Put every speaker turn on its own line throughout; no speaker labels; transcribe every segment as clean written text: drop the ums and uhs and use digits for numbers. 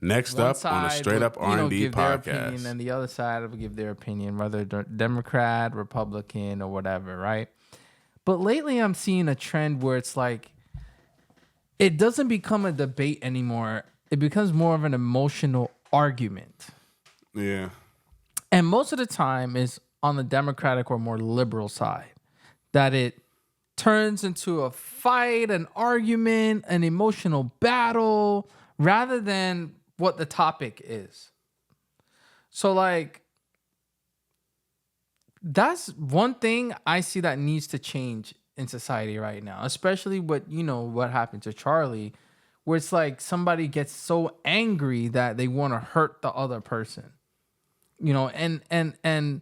Next up on the Straight Up R&D Podcast.
Their opinion, and the other side will give their opinion, whether they're Democrat, Republican, or whatever, right? But lately I'm seeing a trend where it's like, it doesn't become a debate anymore. It becomes more of an emotional argument.
Yeah.
And most of the time is on the Democratic or more liberal side that it turns into a fight, an argument, an emotional battle, rather than what the topic is. So, like, that's one thing I see that needs to change in society right now, especially what happened to Charlie, where it's like somebody gets so angry that they want to hurt the other person, and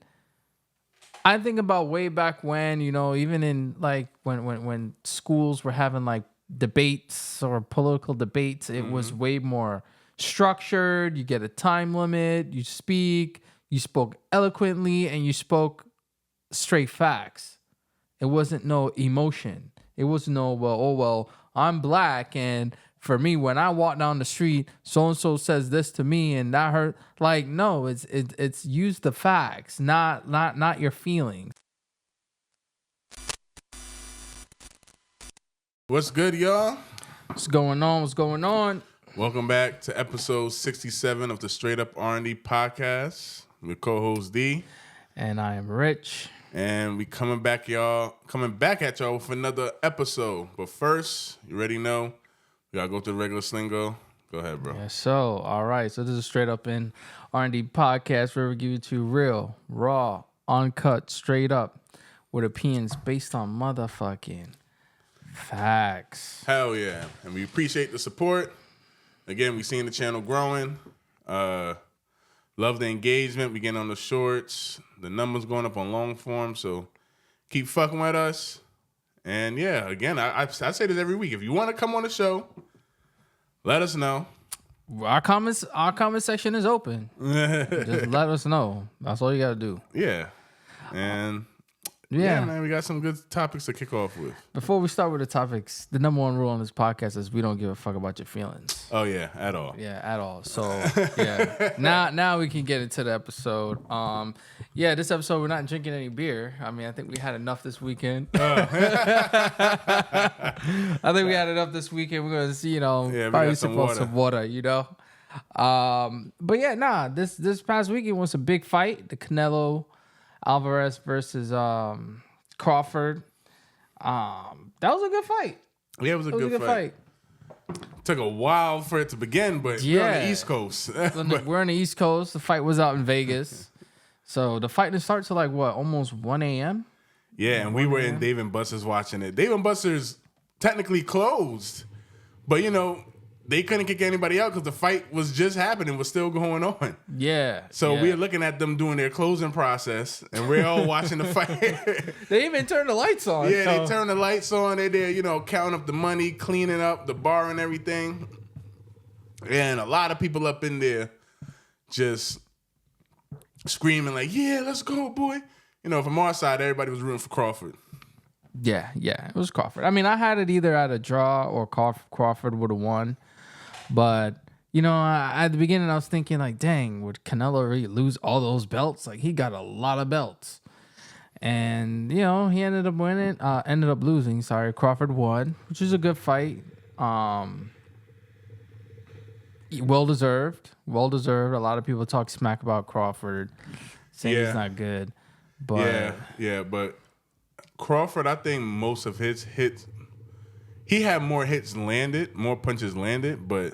I think about way back when, even in like when schools were having like debates or political debates, it was way more structured. You get a time limit, you spoke eloquently, and you spoke straight facts. It wasn't no emotion. It was no, I'm black, and for me, when I walk down the street, so-and-so says this to me and that hurt. Like, no, it's use the facts, not your feelings.
What's good, y'all?
What's going on?
Welcome back to episode 67 of the Straight Up R&D Podcast. With co-host D.
And I am Rich.
And we coming back at y'all with another episode. But first, you already know, we gotta go through the regular slingo. Go ahead, bro.
Yeah, so, all right. So this is Straight Up in R&D Podcast, where we give you to real, raw, uncut, straight up, with opinions based on motherfucking facts.
Hell yeah. And we appreciate the support. Again, we seeing the channel growing. Love the engagement. We getting on the shorts. The numbers going up on long form. So keep fucking with us. And yeah, again, I say this every week. If you want to come on the show, let us know.
Our comment section is open. Just let us know. That's all you got to do.
Yeah. And yeah, man, we got some good topics to kick off with.
Before we start with the topics, the number one rule on this podcast is we don't give a fuck about your feelings.
Oh yeah, at all.
Yeah, at all. So yeah, now we can get into the episode. This episode we're not drinking any beer. I mean, I think we had enough this weekend. We're gonna see, probably some water. But yeah, this past weekend was a big fight. The Canelo Alvarez versus Crawford. That was a good fight.
Yeah, it was a good fight. Took a while for it to begin, but we're on the East Coast.
We're on the East Coast. The fight was out in Vegas. So the fight didn't start till almost 1 a.m.?
Yeah, and we were in Dave & Buster's watching it. Dave & Buster's technically closed, but they couldn't kick anybody out because the fight was just happening, was still going on.
Yeah.
So we're looking at them doing their closing process, and we're all watching the fight.
They even turned the lights on.
Yeah, they turned the lights on. They're there, counting up the money, cleaning up the bar and everything. And a lot of people up in there just screaming like, yeah, let's go, boy. From our side, everybody was rooting for Crawford.
Yeah, it was Crawford. I mean, I had it either at a draw or Crawford would have won. But, at the beginning, I was thinking, like, dang, would Canelo really lose all those belts? Like, he got a lot of belts. And, he ended up losing. Crawford won, which is a good fight. Well-deserved. A lot of people talk smack about Crawford, saying he's not good. But
but Crawford, I think most of his hits, he had more punches landed, but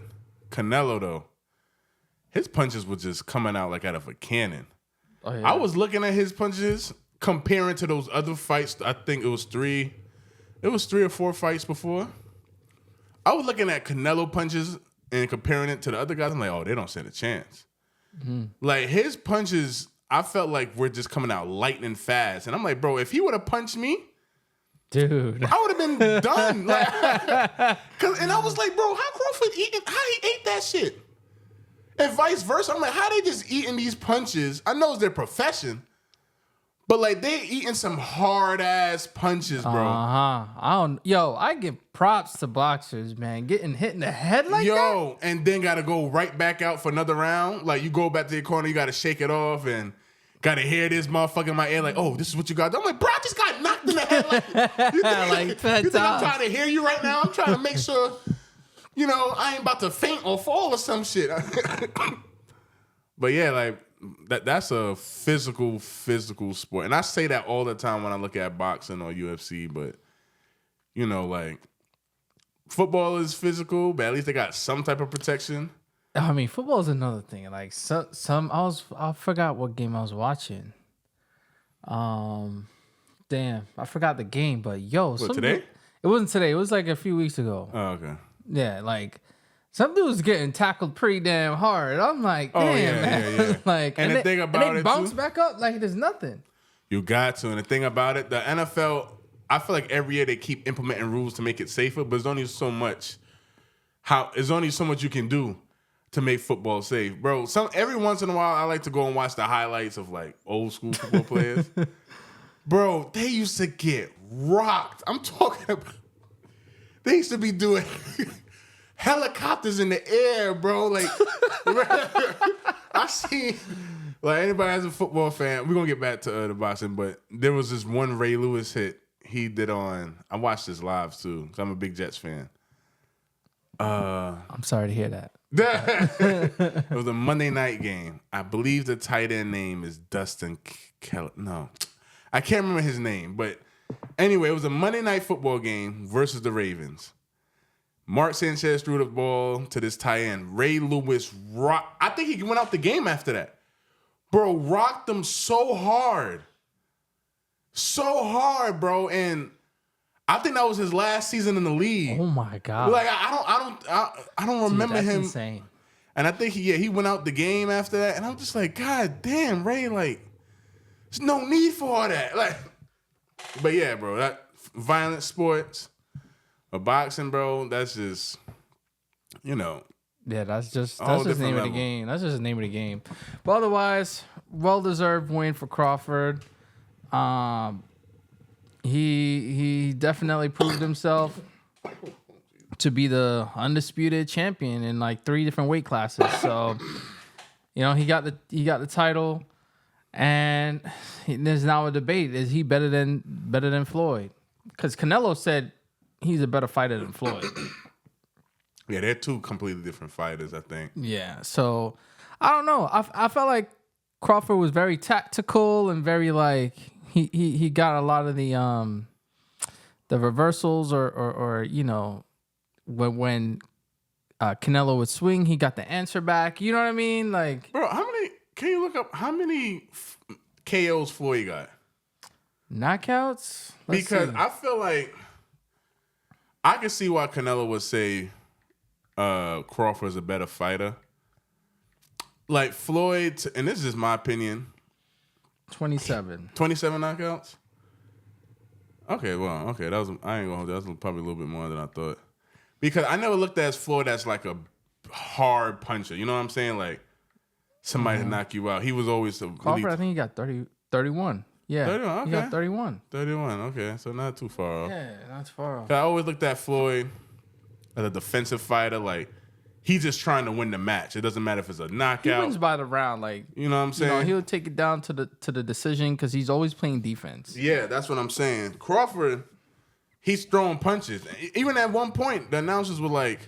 Canelo, though, his punches were just coming out like out of a cannon. Oh, yeah. I was looking at his punches, comparing to those other fights. I think it was 3 or 4 fights before. I was looking at Canelo punches and comparing it to the other guys. I'm like, oh, they don't stand a chance. Mm-hmm. Like, his punches, I felt like were just coming out lightning fast. And I'm like, bro, if he would have punched me,
dude,
I would have been done. And I was like, bro, how Crawford eating? How he ate that shit? And vice versa. I'm like, how they just eating these punches? I know it's their profession, But like they eating some hard ass punches, bro.
I give props to boxers, man. Getting hit in the head like that.
And then gotta go right back out for another round. Like you go back to your corner, you gotta shake it off and gotta hear this motherfucker in my ear like, oh, this is what you got. I'm like, bro, I just got knocked in the head. Like, you think I'm trying to hear you right now? I'm trying to make sure, I ain't about to faint or fall or some shit. But yeah, like that's a physical sport. And I say that all the time when I look at boxing or UFC, but like football is physical, but at least they got some type of protection.
I mean, football is another thing. Like I forgot what game I was watching. Damn, I forgot the game. But
today?
It wasn't today. It was like a few weeks ago.
Oh, okay.
Yeah, like some dude was getting tackled pretty damn hard. I'm like, damn, man.
Yeah.
Like,
and the thing about it,
bounce
too,
back up like there's nothing.
You got to. And the thing about it, the NFL, I feel like every year they keep implementing rules to make it safer, but there's only so much you can do to make football safe, bro. Every once in a while, I like to go and watch the highlights of like old school football players. Bro, they used to get rocked. I'm talking about. They used to be doing helicopters in the air, bro. Like, I seen. Like anybody as a football fan, we're gonna get back to the boxing, but there was this one Ray Lewis hit he did on. I watched this live too because I'm a big Jets fan.
I'm sorry to hear that.
It was a Monday night game. I believe the tight end name is Dustin Kelly. No, I can't remember his name. But anyway, it was a Monday night football game versus the Ravens. Mark Sanchez threw the ball to this tight end. Ray Lewis I think he went out the game after that. Bro, rocked them so hard. So hard, bro. And I think that was his last season in the league.
Oh my God.
Like I don't remember
that's
him.
Insane.
And I think he went out the game after that. And I'm just like, God damn, Ray, like, there's no need for all that. Like, but yeah, bro, that violent sports, boxing, bro, that's just,
Yeah, that's just the name of the game. That's just the name of the game. But otherwise, well-deserved win for Crawford. He definitely proved himself to be the undisputed champion in like 3 different weight classes. So, he got the title, and there's now a debate: is he better than Floyd? Because Canelo said he's a better fighter than Floyd.
Yeah, they're 2 completely different fighters, I think.
Yeah, so I don't know. I felt like Crawford was very tactical and very like he got a lot of the reversals or when Canelo would swing, he got the answer back. You know what I mean? Like,
bro, can you look up how many KOs Floyd got?
Knockouts?
Because I feel like I can see why Canelo would say Crawford's a better fighter. Like Floyd, and this is just my opinion.
27
knockouts. Okay, that was I ain't gonna hold that. That was probably a little bit more than I thought. Because I never looked at Floyd as like a hard puncher. You know what I'm saying? Like somebody to knock you out. He was always a
Crawford. I think he got 31. Yeah,
31. Okay,
he got 31.
31. Okay, so not too far off.
Yeah, not too far off.
I always looked at Floyd as a defensive fighter. Like he's just trying to win the match. It doesn't matter if it's a knockout.
He wins by the round. Like,
you know what I'm saying?
He'll take it down to the decision because he's always playing defense.
Yeah, that's what I'm saying. Crawford, he's throwing punches. Even at one point, the announcers were like,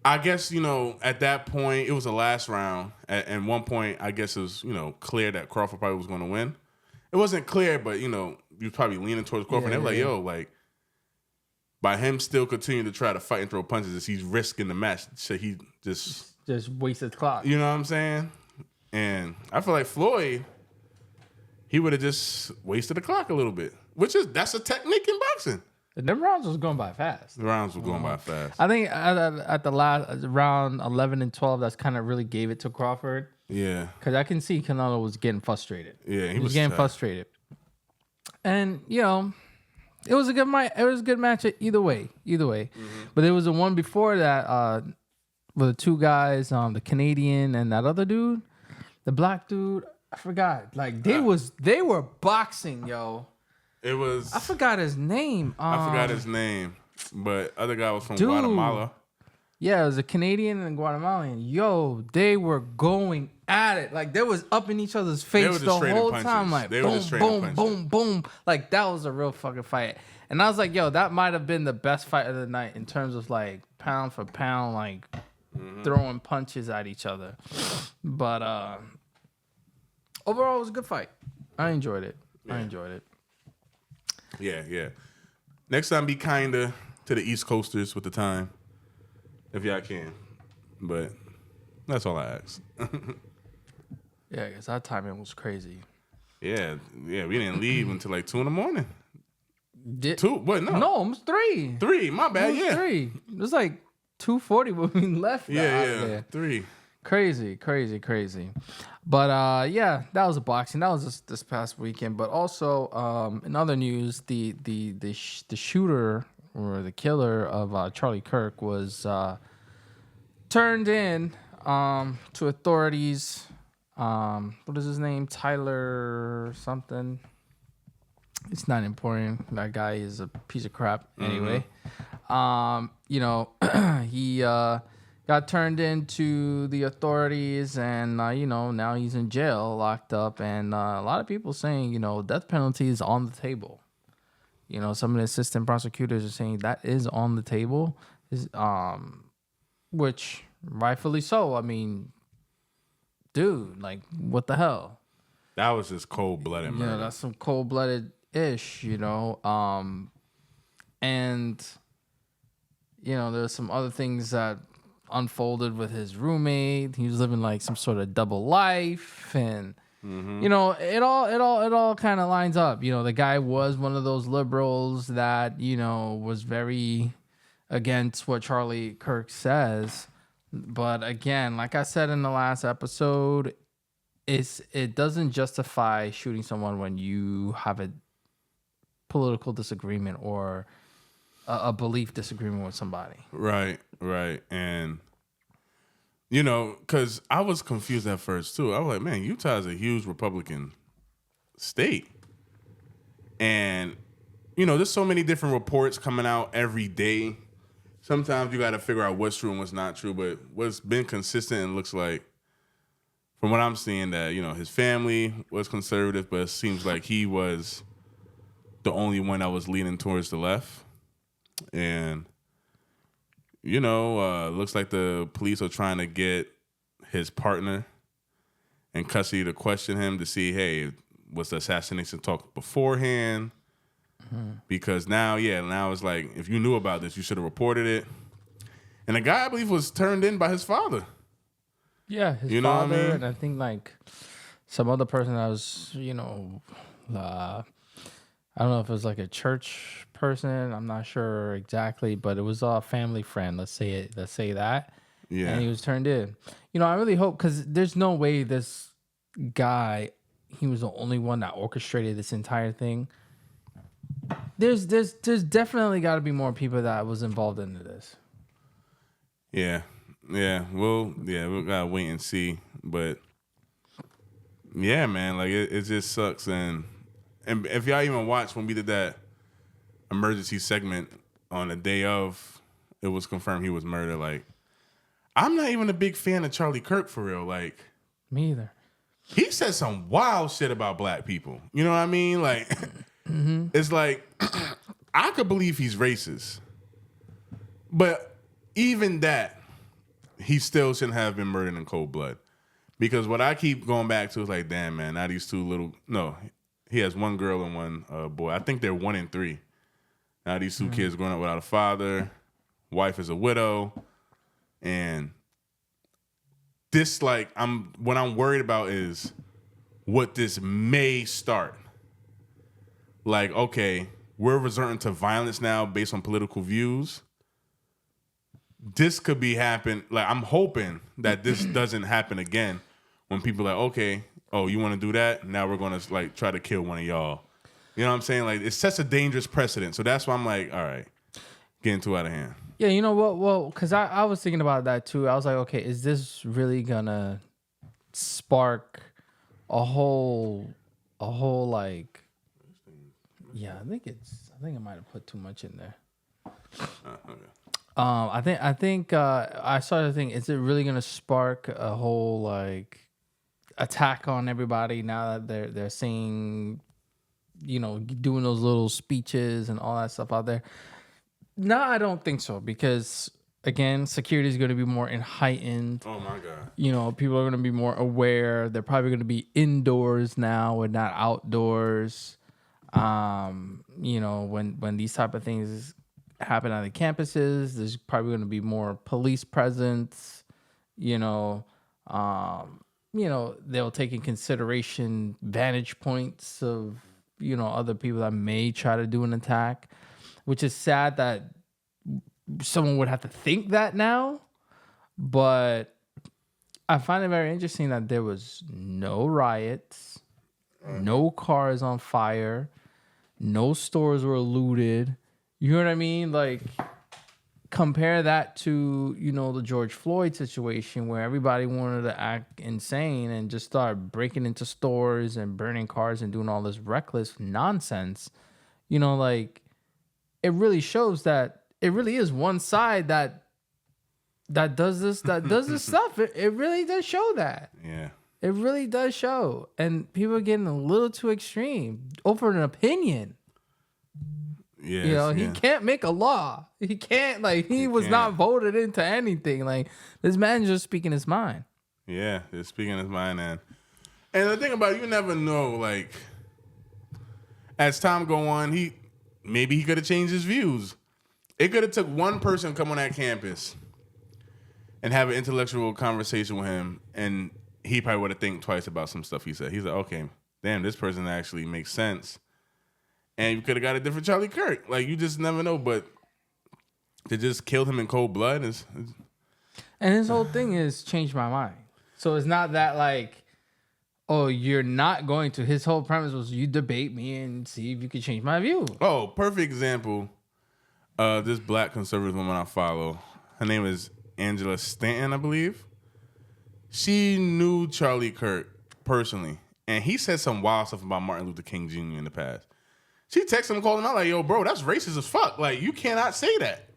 I guess, at that point, it was the last round. At one point, I guess it was, clear that Crawford probably was going to win. It wasn't clear, but, you was probably leaning towards Crawford. Yeah, and they were like, by him still continuing to try to fight and throw punches, he's risking the match. So he just
wasted the clock.
You know what I'm saying? And I feel like Floyd, he would have just wasted the clock a little bit, that's a technique in boxing.
The rounds was going by fast.
The rounds were going by fast.
I think at the last round 11 and 12, that's kind of really gave it to Crawford.
Yeah,
because I can see Canelo was getting frustrated.
Yeah,
he was getting frustrated, and it was a good match. It was a good match either way. Mm-hmm. But there was the one before that with the 2 guys, the Canadian and that other dude, the black dude. I forgot. Like they were boxing, yo.
It was.
I forgot his name.
I forgot his name, but other guy was from Guatemala.
Yeah, it was a Canadian and a Guatemalan. Yo, they were going at it. Like they was up in each other's face the whole time. Like boom, boom, boom, boom. Like that was a real fucking fight. And I was like, yo, that might have been the best fight of the night in terms of like pound for pound, like throwing punches at each other. But overall, it was a good fight. I enjoyed it.
Yeah. Next time, be kinder to the East Coasters with the time, if y'all can. But that's all I ask.
Yeah, because that timing was crazy.
Yeah, we didn't leave until like 2 a.m. 2? What? No,
it was 3.
3. My bad.
It was 3. It was like 2:40 when we left.
Yeah. 3.
Crazy. But yeah, that was a boxing. That was just this past weekend. But also, in other news, the shooter or the killer of Charlie Kirk was turned in to authorities. What is his name? Tyler something. It's not important. That guy is a piece of crap anyway. He got turned into the authorities and, now he's in jail, locked up. And a lot of people saying, death penalty is on the table. Some of the assistant prosecutors are saying that is on the table, which rightfully so. I mean, dude, like, what the hell?
That was just cold-blooded murder.
Yeah, that's some cold-blooded-ish, And, there's some other things that unfolded with his roommate. He was living like some sort of double life, and it all kind of lines up. The guy was one of those liberals that was very against what Charlie Kirk says. But again, like I said in the last episode, it doesn't justify shooting someone when you have a political disagreement or a belief disagreement with somebody. Right.
And, because I was confused at first, too. I was like, man, Utah is a huge Republican state. And, there's so many different reports coming out every day. Sometimes you got to figure out what's true and what's not true. But what's been consistent and looks like, from what I'm seeing, that, his family was conservative, but it seems like he was the only one that was leaning towards the left. And, looks like the police are trying to get his partner in custody to question him to see, hey, was the assassination talk beforehand? Because now it's like, if you knew about this, you should have reported it. And the guy, I believe, was turned in by his father.
Yeah, his father, and I think like some other person that was, I don't know if it was like a church person. I'm not sure exactly, but it was a family friend. Let's say that. Yeah. And he was turned in. I really hope, because there's no way this guy, he was the only one that orchestrated this entire thing. There's definitely got to be more people that was involved into this.
Yeah. We gotta wait and see. But yeah, man, like it just sucks. And if y'all even watched when we did that emergency segment on the day of, it was confirmed he was murdered. Like, I'm not even a big fan of Charlie Kirk for real. Like,
me either.
He said some wild shit about black people. You know what I mean? Like, It's like, I could believe he's racist, but even that, he still shouldn't have been murdered in cold blood. Because what I keep going back to is like, damn, man, now these two little, no, he has one girl and one boy. I think they're 1 and 3. Now these two kids growing up without a father, wife is a widow, and this, like, what I'm worried about is what this may start. Like, okay, we're resorting to violence now based on political views. This could be happen. Like, I'm hoping that this doesn't happen again when people are like, okay, oh, you want to do that? Now we're going to, like, try to kill one of y'all. You know what I'm saying? Like, it sets a dangerous precedent. So that's why I'm like, all right, getting too out of hand.
Yeah, you know what? Well, because I was thinking about that too. I was like, okay, is this really going to spark a whole like, yeah, I think I might have put too much in there.
Okay.
I think I started to think, is it really gonna spark a whole like attack on everybody now that they're seeing, doing those little speeches and all that stuff out there? No, I don't think so, because again, security is going to be more heightened.
Oh my God.
People are going to be more aware. They're probably going to be indoors now and not outdoors. When these type of things happen on the campuses, there's probably going to be more police presence. They'll take in consideration vantage points of, other people that may try to do an attack, which is sad that someone would have to think that now. But I find it very interesting that there was no riots, no cars on fire, no stores were looted. You know what I mean? Like, compare that to, the George Floyd situation where everybody wanted to act insane and just start breaking into stores and burning cars and doing all this reckless nonsense. It really shows that it really is one side that does this stuff. It really does show that.
Yeah.
It really does show. And people are getting a little too extreme over an opinion.
Yes,
he can't make a law. He can't, he was not voted into anything. Like, this man's just speaking his mind.
Yeah, just speaking his mind. And the thing about it, you never know, as time go on, maybe he could have changed his views. It could have took one person come on that campus and have an intellectual conversation with him, and he probably would have think twice about some stuff he said. He's like, okay, damn, this person actually makes sense. And you could have got a different Charlie Kirk. You just never know. But they just killed him in cold blood.
And his whole thing is change my mind. So it's not that oh, you're not going to. His whole premise was you debate me and see if you can change my view.
Oh, perfect example. This black conservative woman I follow. Her name is Angela Stanton, I believe. She knew Charlie Kirk personally. And he said some wild stuff about Martin Luther King Jr. in the past. She texted him and called him out like, yo, bro, that's racist as fuck. You cannot say that.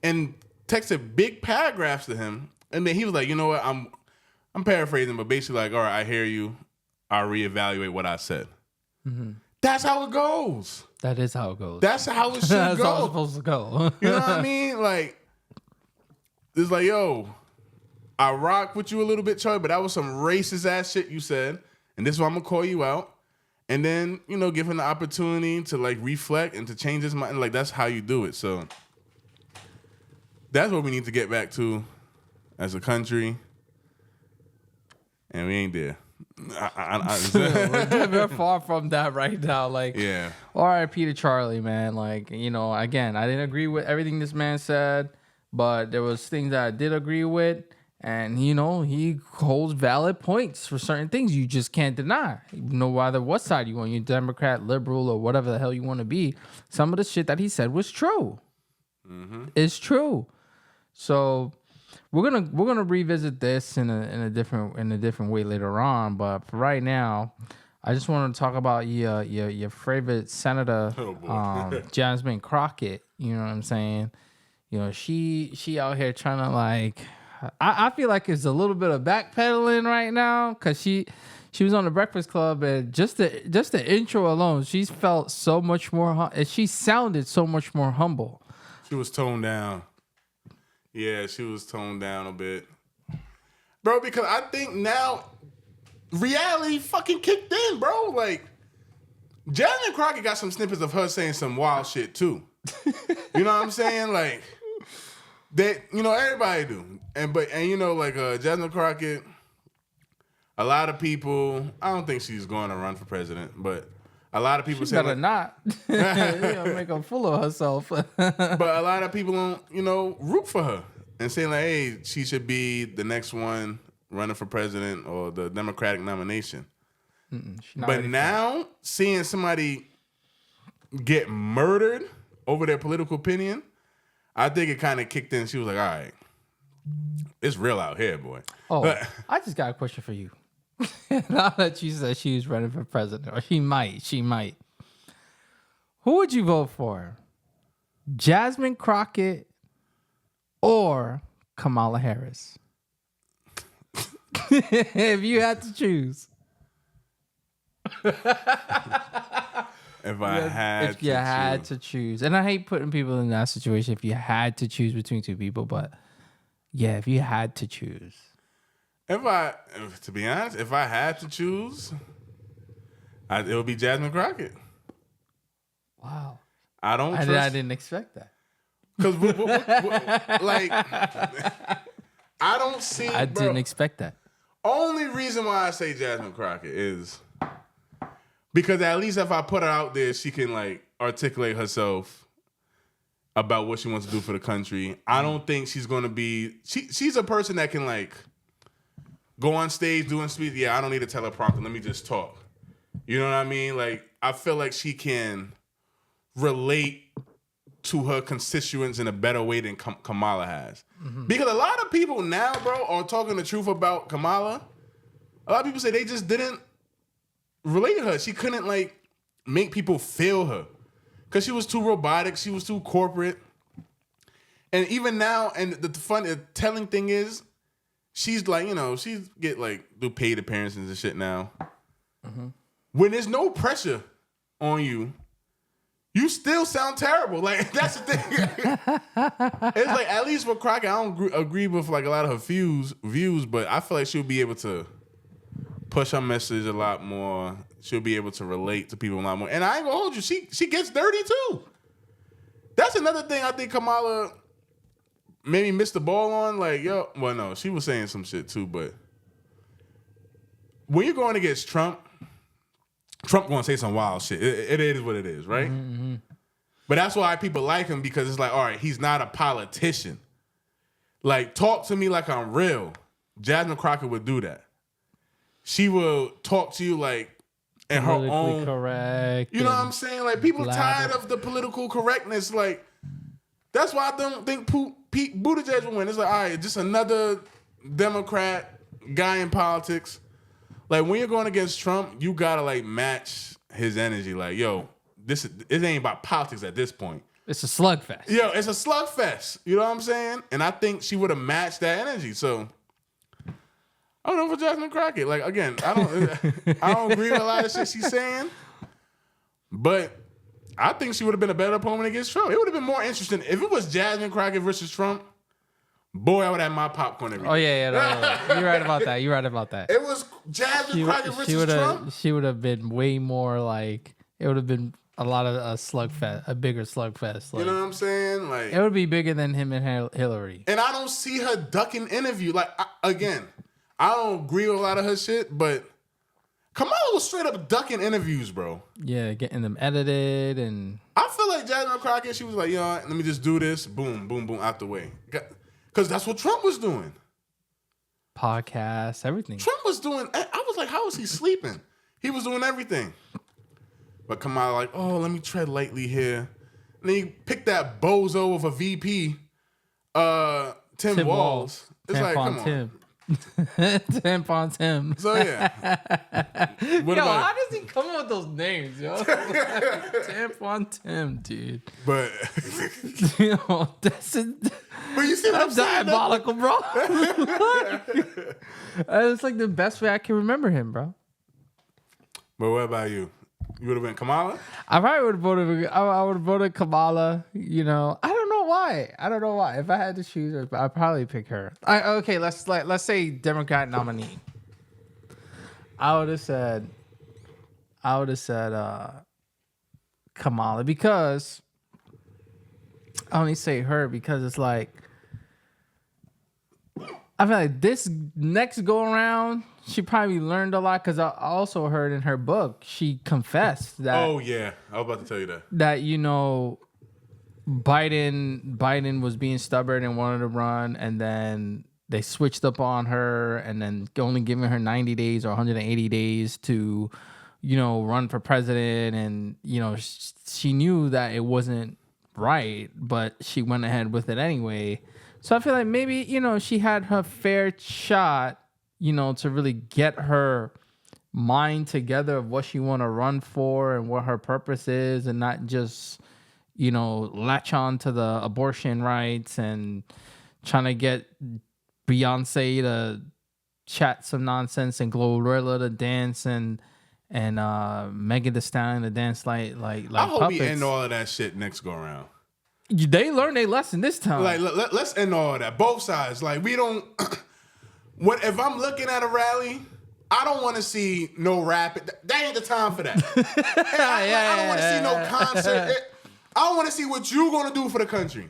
And texted big paragraphs to him. And then he was like, you know what? I'm paraphrasing, but basically all right, I hear you. I'll reevaluate what I said. Mm-hmm. That's how it goes.
That is how it goes.
That's how it should
That's
go.
how it's supposed to go.
You know what I mean? It's yo, I rock with you a little bit, Charlie, but that was some racist ass shit you said. And this is why I'm going to call you out. And then, give him the opportunity to reflect and to change his mind. That's how you do it. So that's what we need to get back to as a country. And we ain't there.
We're far from that right now.
Yeah.
R.I.P. to Charlie, man. Again, I didn't agree with everything this man said, but there was things that I did agree with. And, he holds valid points for certain things you just can't deny. No matter what side you want, you're Democrat, liberal, or whatever the hell you want to be. Some of the shit that he said was true. Mm-hmm. It's true. So we're gonna revisit this in a different way later on. But for right now, I just want to talk about your favorite senator, Jasmine Crockett. You know what I'm saying? She out here trying to I feel like it's a little bit of backpedaling right now because she was on the Breakfast Club, and just the intro alone, she felt so much more. She sounded so much more humble.
She was toned down. Yeah, she was toned down a bit, bro. Because I think now reality fucking kicked in, bro. Jasmine Crockett got some snippets of her saying some wild shit too. You know what I'm saying? That everybody do, and Jasmine Crockett, a lot of people. I don't think she's going to run for president, but a lot of people say
better not. Make her full of herself.
But a lot of people don't, root for her and saying hey, she should be the next one running for president or the Democratic nomination. But now seeing somebody get murdered over their political opinion, I think it kind of kicked in. She was like, all right, it's real out here, boy.
Oh, I just got a question for you. Now that you said she was running for president, or she might. Who would you vote for? Jasmine Crockett or Kamala Harris? If you had to choose.
If you had
to choose. And I hate putting people in that situation if you had to choose between two people, but yeah, if you had to choose.
To be honest, if I had to choose, it would be Jasmine Crockett.
Wow.
I
didn't expect that.
Because, like, I don't see.
I didn't expect that.
Only reason why I say Jasmine Crockett is because at least if I put her out there, she can, like, articulate herself about what she wants to do for the country. I don't think she's going to be. She's a person that can, like, go on stage doing speech. Yeah, I don't need a teleprompter. Let me just talk. You know what I mean? Like, I feel like she can relate to her constituents in a better way than Kamala has. Mm-hmm. Because a lot of people now, bro, are talking the truth about Kamala. A lot of people say they just didn't relate to her. She couldn't, like, make people feel her. Because she was too robotic. She was too corporate. And even now, and the telling thing is, she's like, you know, she's get, like, do paid appearances and shit now. Mm-hmm. When there's no pressure on you, you still sound terrible. Like, that's the thing. It's like, at least with Crockett, I don't agree with, like, a lot of her views, but I feel like she'll be able to push her message a lot more. She'll be able to relate to people a lot more. And I ain't gonna hold you, she gets dirty too. That's another thing I think Kamala maybe missed the ball on. Like, well, no, she was saying some shit too, but when you're going against Trump gonna say some wild shit. It is what it is, right? Mm-hmm. But that's why people like him, because it's like, all right, he's not a politician. Like, talk to me like I'm real. Jasmine Crockett would do that. She will talk to you like in her own
correct.
You know what I'm saying? Like, people tired of the political correctness. Like, that's why I don't think Pete Buttigieg will win. It's like, all right, just another Democrat guy in politics. Like, when you're going against Trump, you gotta, like, match his energy. Like, yo, it ain't about politics at this point.
It's a slugfest.
Yo, it's a slugfest. You know what I'm saying? And I think she would have matched that energy. So I don't know for Jasmine Crockett. Like, again, I don't agree with a lot of shit she's saying, but I think she would have been a better opponent against Trump. It would have been more interesting if it was Jasmine Crockett versus Trump. Boy, I would have my popcorn every day.
Oh, yeah. No. You're right about that.
It was Jasmine Crockett versus Trump.
She would have been way more like, it would have been a lot of a bigger slugfest. Like,
you know what I'm saying? Like,
it would be bigger than him and Hillary.
And I don't see her ducking interview. Like, I don't agree with a lot of her shit, but Kamala was straight up ducking interviews, bro.
Yeah, getting them edited and...
I feel like Jasmine Crockett, she was like, yo, let me just do this. Boom, boom, boom, out the way. Because that's what Trump was doing.
Podcasts, everything.
Trump was doing... I was like, how was he sleeping? He was doing everything. But Kamala like, oh, let me tread lightly here. And then he picked that bozo of a VP, Tim Walz. It's like, come on.
Tampon Tim.
So, yeah.
How does he come up with those names, yo? Tampon Tim, dude.
But, but you see what I'm saying?
Diabolical, bro. It's like the best way I can remember him, bro.
But what about you? You would have been Kamala?
I probably would have voted. I would have voted Kamala. You know, I don't know why. If I had to choose, I'd probably pick her. Okay, let's say Democrat nominee. I would have said Kamala, because I only say her because it's like, I feel like this next go around, she probably learned a lot, because I also heard in her book she confessed that.
Oh yeah, I was about to tell you that.
That, you know, Biden was being stubborn and wanted to run, and then they switched up on her, and then only giving her 90 days or 180 days to, you know, run for president, and you know she knew that it wasn't right, but she went ahead with it anyway. So I feel like maybe, you know, she had her fair shot to really get her mind together of what she want to run for and what her purpose is, and not just, latch on to the abortion rights and trying to get Beyonce to chat some nonsense and Glorilla to dance and Megan Thee Stallion to dance like
I hope
puppets.
we end all of that shit next go around.
They learned their lesson this time.
Like, let's end all of that. Both sides. Like, we don't. What if I'm looking at a rally? I don't want to see no rap. That ain't the time for that. I don't want to see no concert. I want to see what you gonna do for the country.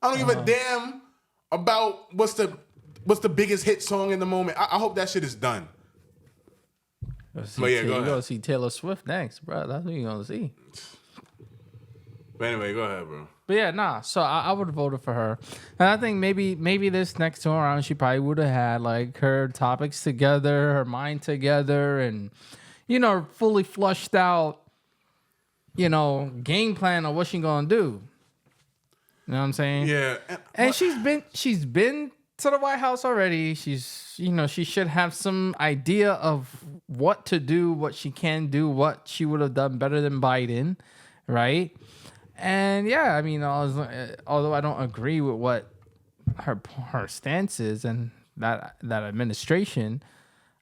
I don't give a damn about what's the biggest hit song in the moment. I hope that shit is done. But yeah, go ahead.
You're gonna see Taylor Swift next, bro. That's what you're gonna see.
But anyway, go ahead, bro.
But yeah, nah. So I would have voted for her, and I think maybe this next time around she probably would have had like her topics together, her mind together, and fully flushed out, game plan of what she gonna do. You know what I'm saying?
Yeah.
And she's been to the White House already. She's she should have some idea of what to do, what she can do, what she would have done better than Biden, right? And yeah, I mean, although I don't agree with what her stance is and that administration,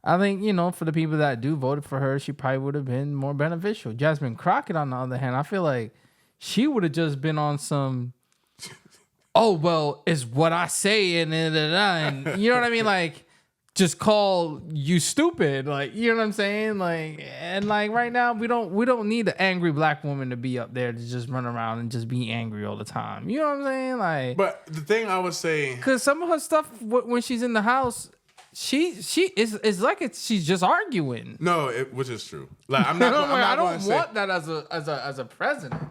I think for the people that do voted for her, she probably would have been more beneficial. Jasmine Crockett, on the other hand, I feel like she would have just been on some. Oh well, it's what I say and you know what I mean, like just call you stupid, like you know what I'm saying, like and like right now we don't need an angry black woman to be up there to just run around and just be angry all the time. You know what I'm saying, like.
But the thing I would say, because
some of her stuff when she's in the house, she is like she's just arguing.
No, which is true. Like I'm not.
I don't want that as a president.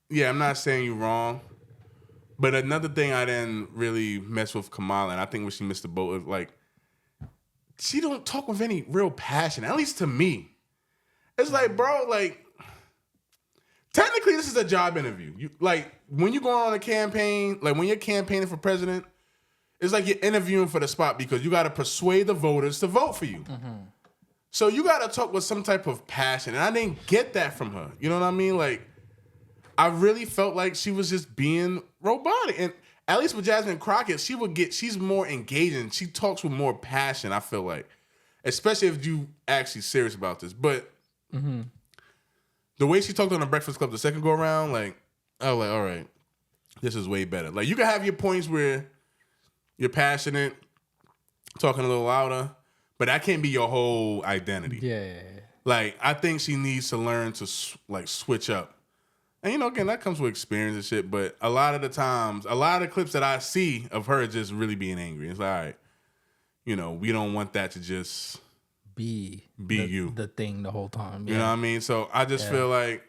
Yeah, I'm not saying you're wrong, but another thing I didn't really mess with Kamala, and I think when she missed the boat, is like she don't talk with any real passion. At least to me, it's like, bro, like technically this is a job interview. You like when you go on a campaign, like when you're campaigning for president, it's like you're interviewing for the spot because you got to persuade the voters to vote for you. Mm-hmm. So you got to talk with some type of passion, and I didn't get that from her. You know what I mean? Like. I really felt like she was just being robotic. And at least with Jasmine Crockett, she's more engaging. She talks with more passion, I feel like. Especially if you actually serious about this. But the way she talked on the Breakfast Club the second go around, like, I was like, all right, this is way better. Like, you can have your points where you're passionate, talking a little louder, but that can't be your whole identity.
Yeah.
Like, I think she needs to learn to, like, switch up. And, again, that comes with experience and shit, but a lot of the times, a lot of the clips that I see of her just really being angry. It's like, all right, we don't want that to just be you.
The thing the whole time.
Yeah. You know what I mean? So I just feel like,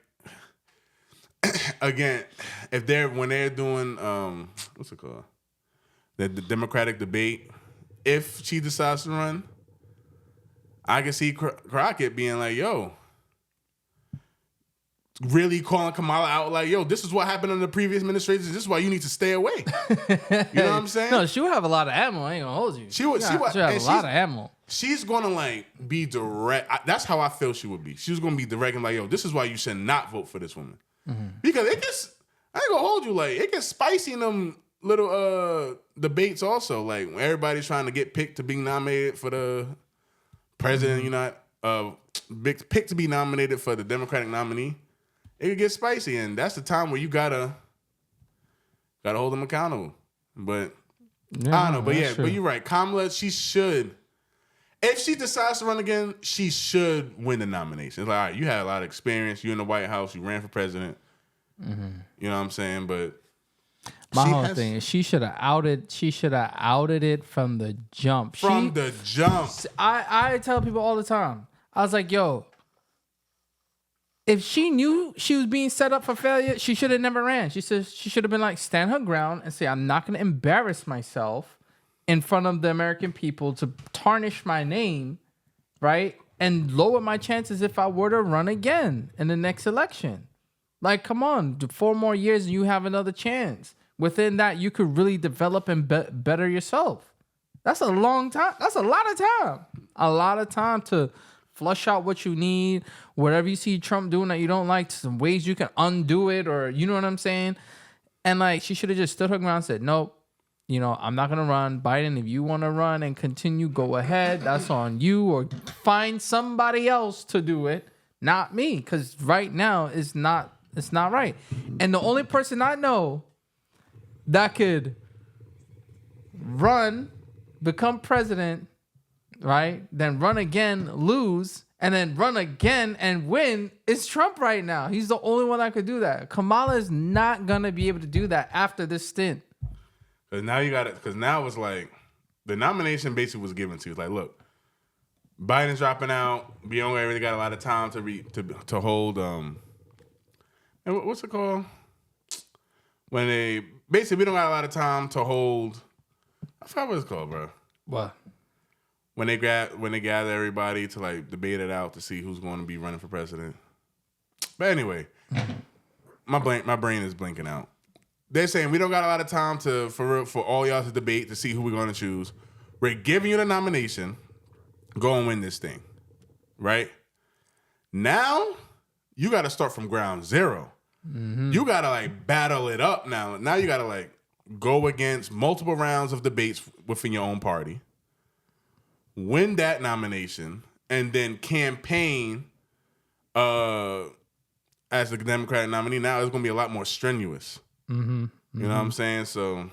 again, when they're doing, what's it called? The Democratic debate, if she decides to run, I can see Crockett being like, yo, really calling Kamala out like, yo, this is what happened in the previous administration. This is why you need to stay away. You know what I'm saying?
No, she'll have a lot of ammo. I ain't gonna hold you. She'll have a lot of ammo.
She's gonna like be direct. That's how I feel she would be. She was gonna be direct and like, yo, this is why you should not vote for this woman. Mm-hmm. Because I ain't gonna hold you, like, it gets spicy in them little debates also. Like when everybody's trying to get picked to be nominated for the president, picked to be nominated for the Democratic nominee. It could get spicy, and that's the time where you gotta hold them accountable. But I don't know. But yeah, but you're right. Kamala, she should. If she decides to run again, she should win the nomination. It's like, all right, you had a lot of experience. You're in the White House. You ran for president. Mm-hmm. You know what I'm saying? But
my whole thing is she should have outed. She should have outed it from the jump.
The jump.
I tell people all the time. I was like, yo. If she knew she was being set up for failure, she should have never ran. She says she should have been like, stand her ground and say, I'm not going to embarrass myself in front of the American people to tarnish my name, right? And lower my chances if I were to run again in the next election. Like, come on, 4 more years and you have another chance. Within that, you could really develop and better yourself. That's a long time. That's a lot of time. A lot of time to flush out what you need. Whatever you see Trump doing that you don't like, some ways you can undo it, or you know what I'm saying? And like, she should have just stood her ground and said, nope, I'm not going to run. Biden, if you want to run and continue, go ahead. That's on you, or find somebody else to do it, not me. Because right now it's not right. And the only person I know that could run, become president, right? Then run again, lose, and then run again and win is Trump right now. He's the only one that could do that. Kamala is not going to be able to do that after this stint.
Because now you got it. Because now it's like the nomination basically was given to you. It's like, look, Biden's dropping out. We only really got a lot of time to hold. And what's it called? When they basically we don't got a lot of time to hold. I forgot what it's called, bro.
What?
When they gather everybody to like debate it out to see who's going to be running for president. But anyway, my brain is blinking out. They're saying we don't got a lot of time for all y'all to debate to see who we're going to choose. We're giving you the nomination. Go and win this thing, right? Now you got to start from ground zero. Mm-hmm. You got to like battle it up now. Now you got to like go against multiple rounds of debates within your own party. Win that nomination, and then campaign as the Democratic nominee. Now it's going to be a lot more strenuous. Mm-hmm. You know what I'm saying? So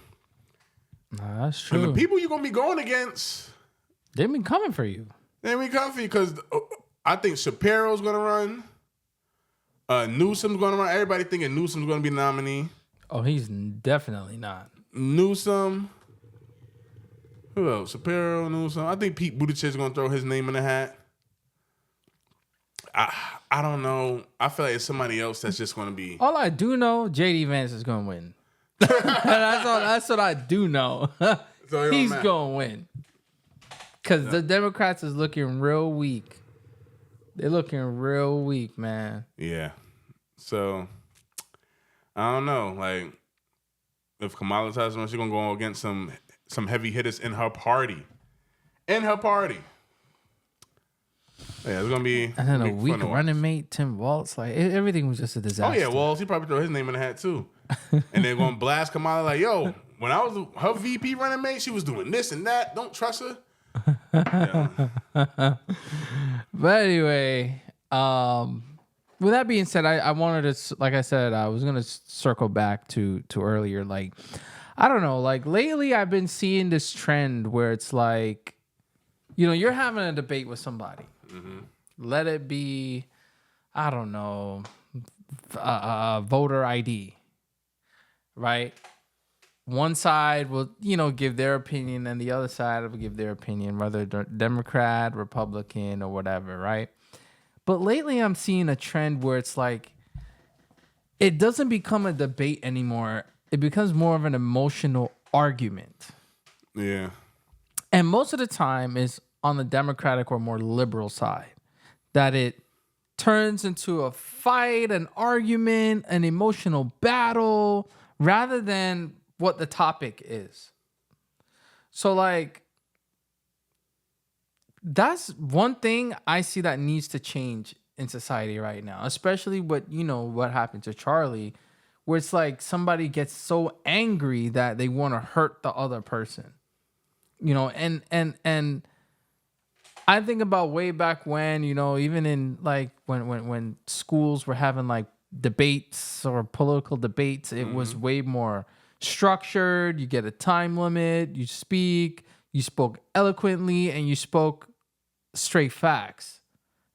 that's true.
And the people you're going to be going against,
they've been coming for you.
They've been coming for you because I think Shapiro's going to run. Newsom's going to run. Everybody thinking Newsom's going to be the nominee.
Oh, he's definitely not.
Newsom. Who else? Shapiro, Newsom. I think Pete Buttigieg is going to throw his name in the hat. I don't know. I feel like it's somebody else that's just going to be.
All I do know, J.D. Vance is going to win. That's what I do know. So he's going to win. Because the Democrats is looking real weak. They're looking real weak, man.
Yeah. So, I don't know. Like, if Kamala has one, she's going to go against some heavy hitters in her party. Yeah, it's gonna be.
And then a weak running mate, Tim Walz. Like everything was just a disaster.
Oh yeah, Walz. He probably throw his name in the hat too. And they're gonna blast Kamala like, "Yo, when I was her VP running mate, she was doing this and that. Don't trust her." Yeah.
But anyway, with that being said, I wanted to, like I said, I was gonna circle back to earlier. Like, I don't know. Like lately, I've been seeing this trend where it's like, you're having a debate with somebody. Mm-hmm. Let it be, I don't know, voter ID, right? One side will, give their opinion, and the other side will give their opinion, whether Democrat, Republican, or whatever, right? But lately, I'm seeing a trend where it's like, it doesn't become a debate anymore. It becomes more of an emotional argument.
Yeah.
And most of the time is on the Democratic or more liberal side, that it turns into a fight, an argument, an emotional battle, rather than what the topic is. So, like, that's one thing I see that needs to change in society right now, especially what happened to Charlie, where it's like somebody gets so angry that they want to hurt the other person, and I think about way back when, even in like when schools were having like debates or political debates, it was way more structured. You get a time limit, you spoke eloquently, and you spoke straight facts.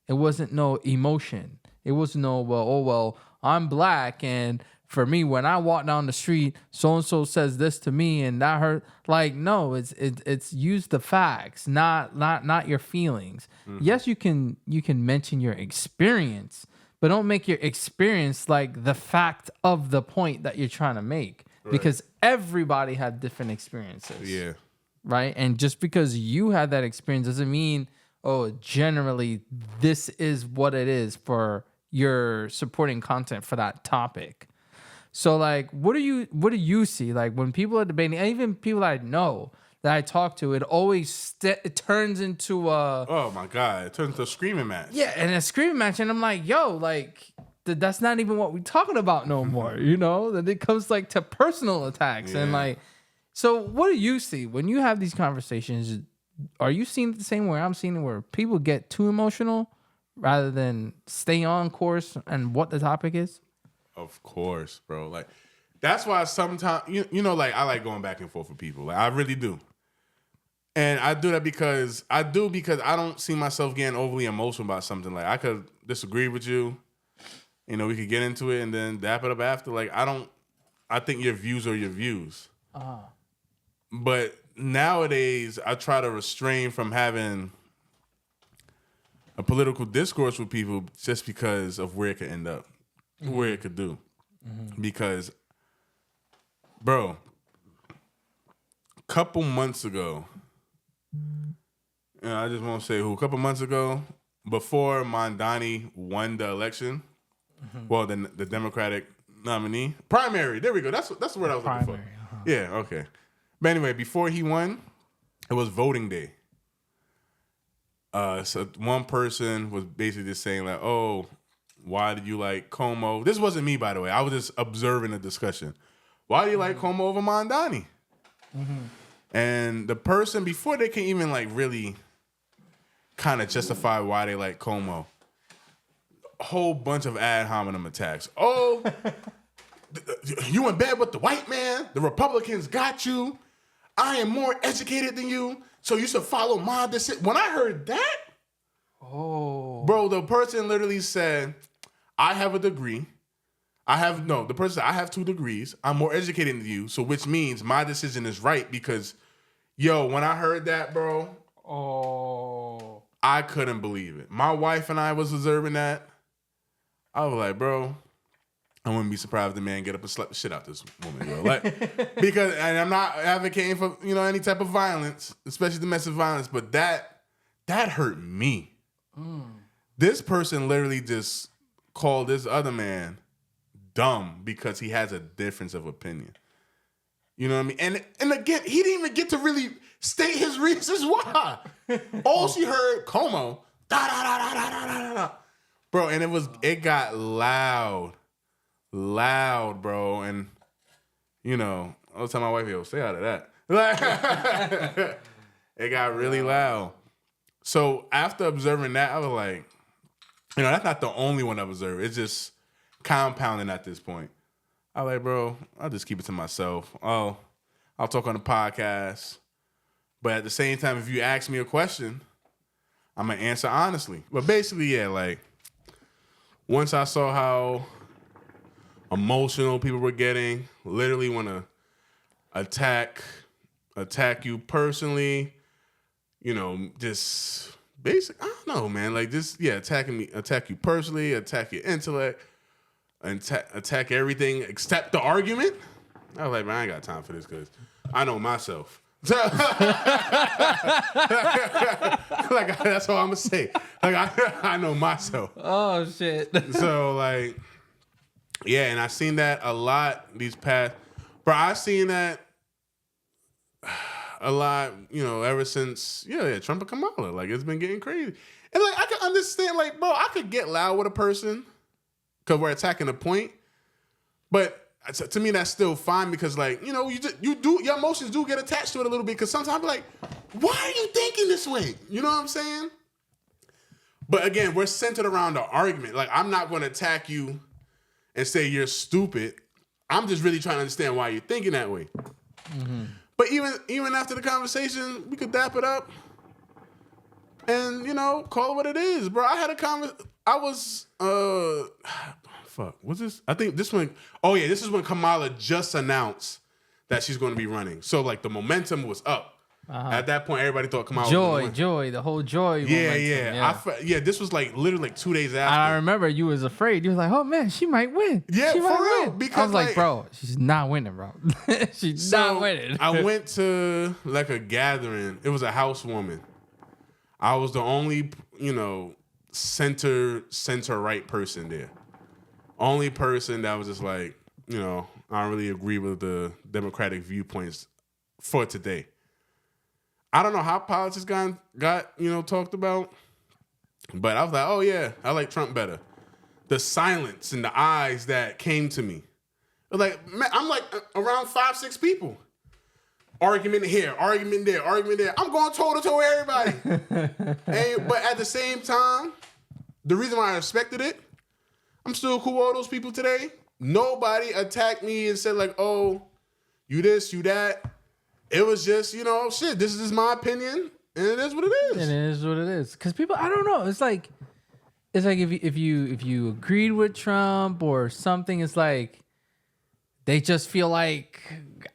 It wasn't no emotion. It wasn't no, I'm black, and for me, when I walk down the street, so-and-so says this to me and that hurt. Like, no, it's use the facts, not your feelings. Mm-hmm. Yes, you can mention your experience, but don't make your experience like the fact of the point that you're trying to make. Right. Because everybody had different experiences.
Yeah.
Right? And just because you had that experience doesn't mean, generally this is what it is for your supporting content for that topic. So, like, what do you see? Like, when people are debating, even people I know, that I talk to, it always it turns into a
oh my God, it turns into a screaming match.
Yeah, and a screaming match, and I'm like, yo, like that's not even what we're talking about no more, you know? Then it comes like to personal attacks and like. So what do you see when you have these conversations? Are you seeing it the same way I'm seeing it, where people get too emotional rather than stay on course and what the topic is? Of
course, bro. Like that's why sometimes you know, like I like going back and forth with people. Like I really do. And I do that because I don't see myself getting overly emotional about something. Like I could disagree with you. You know, we could get into it and then dap it up after. Like I think your views are your views. But nowadays, I try to refrain from having a political discourse with people just because of where it could end up, where it could do. Because, bro, a couple months ago, I just won't say who, a couple months ago, before Mondani won the election, well, the Democratic nominee, primary, there we go. That's the word I was looking for. Yeah, okay. But anyway, before he won, it was voting day. So one person was basically just saying like, "Oh, why did you like Como?" This wasn't me, by the way. I was just observing the discussion. Why do you like Como over Mondani? And the person, before they can even like really kind of justify why they like Como, a whole bunch of ad hominem attacks. Oh, you in bed with the white man? The Republicans got you. I am more educated than you, so you should follow my decision. When I heard that, bro, the person literally said, I have a degree. The person said, I have 2 degrees. I'm more educated than you, so which means my decision is right because, when I heard that, bro, I couldn't believe it. My wife and I was observing that. I was like, bro, I wouldn't be surprised if the man get up and slap the shit out this woman, bro. Like, because, and I'm not advocating for, any type of violence, especially domestic violence, but that hurt me. This person literally just called this other man dumb because he has a difference of opinion. You know what I mean? And again, he didn't even get to really state his reasons why. All she heard, Como, da da da da da da da da. Bro, and it got loud, bro. And, I was telling my wife, yo, stay out of that. It got really loud. So after observing that, I was like, that's not the only one I've observed. It's just compounding at this point. I was like, bro, I'll just keep it to myself. Oh, I'll talk on the podcast. But at the same time, if you ask me a question, I'm going to answer honestly. But basically, yeah, like, once I saw how emotional people were getting, literally want to attack you personally, just basic, I don't know, man. Like, just, attack you personally, attack your intellect, attack everything except the argument. I was like, man, I ain't got time for this because I know myself. Like, that's all I'm gonna say. Like, I know myself.
Oh shit.
So like, and I seen that a lot these past. Bro, I seen that a lot. Ever since Trump and Kamala. Like, it's been getting crazy. And like, I can understand. Like, bro, I could get loud with a person because we're attacking a point, but to me, that's still fine because, like, your emotions do get attached to it a little bit because sometimes I'm like, why are you thinking this way? You know what I'm saying? But again, we're centered around the argument. Like, I'm not going to attack you and say you're stupid. I'm just really trying to understand why you're thinking that way. Mm-hmm. But even after the conversation, we could dap it up and, call it what it is, bro. I had a conversation. I was, what's this? I think this one, this is when Kamala just announced that she's going to be running. So, like, the momentum was up. At that point, everybody thought Kamala was going to win.
The whole joy
momentum. This was, like, literally, like, 2 days after.
I remember you was afraid. You was like, oh, man, she might win.
Yeah,
she
for real. Because,
I was like, bro, she's not winning, bro. She's not winning.
I went to, like, a gathering. It was a housewarming. I was the only, center-right person there. Only person that was just like, I don't really agree with the Democratic viewpoints for today. I don't know how politics got talked about, but I was like, oh yeah, I like Trump better. The silence and the eyes that came to me. Like, man, I'm like around 5-6 people. Argument here, argument there, argument there. I'm going toe to toe with everybody. But at the same time, the reason why I respected it, I'm still cool with all those people today. Nobody attacked me and said like, oh, you this, you that. It was just, shit, this is my opinion, and it is what it is.
And it is what it is. Because people, I don't know. It's like if you agreed with Trump or something, it's like they just feel like,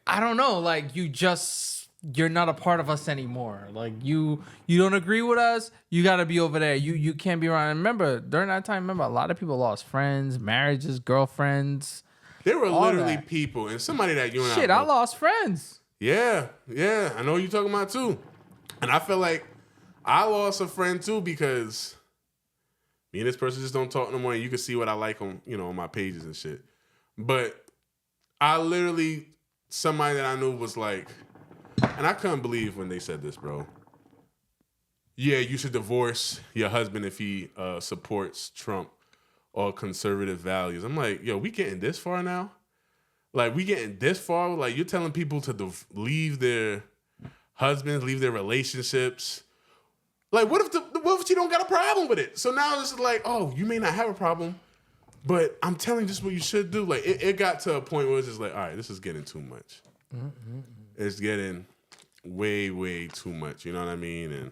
I don't know, like you're not a part of us anymore. Like you don't agree with us, you got to be over there. You can't be around. And remember, during that time, a lot of people lost friends, marriages, girlfriends.
There were literally people, and somebody that you and
Shit, I lost friends.
Yeah, I know what you're talking about too. And I feel like I lost a friend too because me and this person just don't talk no more. And you can see what I like on, on my pages and shit. But I literally, somebody that I knew was like, and I couldn't believe when they said this, bro. Yeah, you should divorce your husband if he supports Trump or conservative values. I'm like, yo, we getting this far now? Like, we getting this far? Like, you're telling people to leave their husbands, leave their relationships. Like, what if you don't got a problem with it? So now this is like, oh, you may not have a problem, but I'm telling you this is what you should do. Like, it got to a point where it's just like, all right, this is getting too much. Mm-hmm. It's getting way, way too much. You know what I mean? And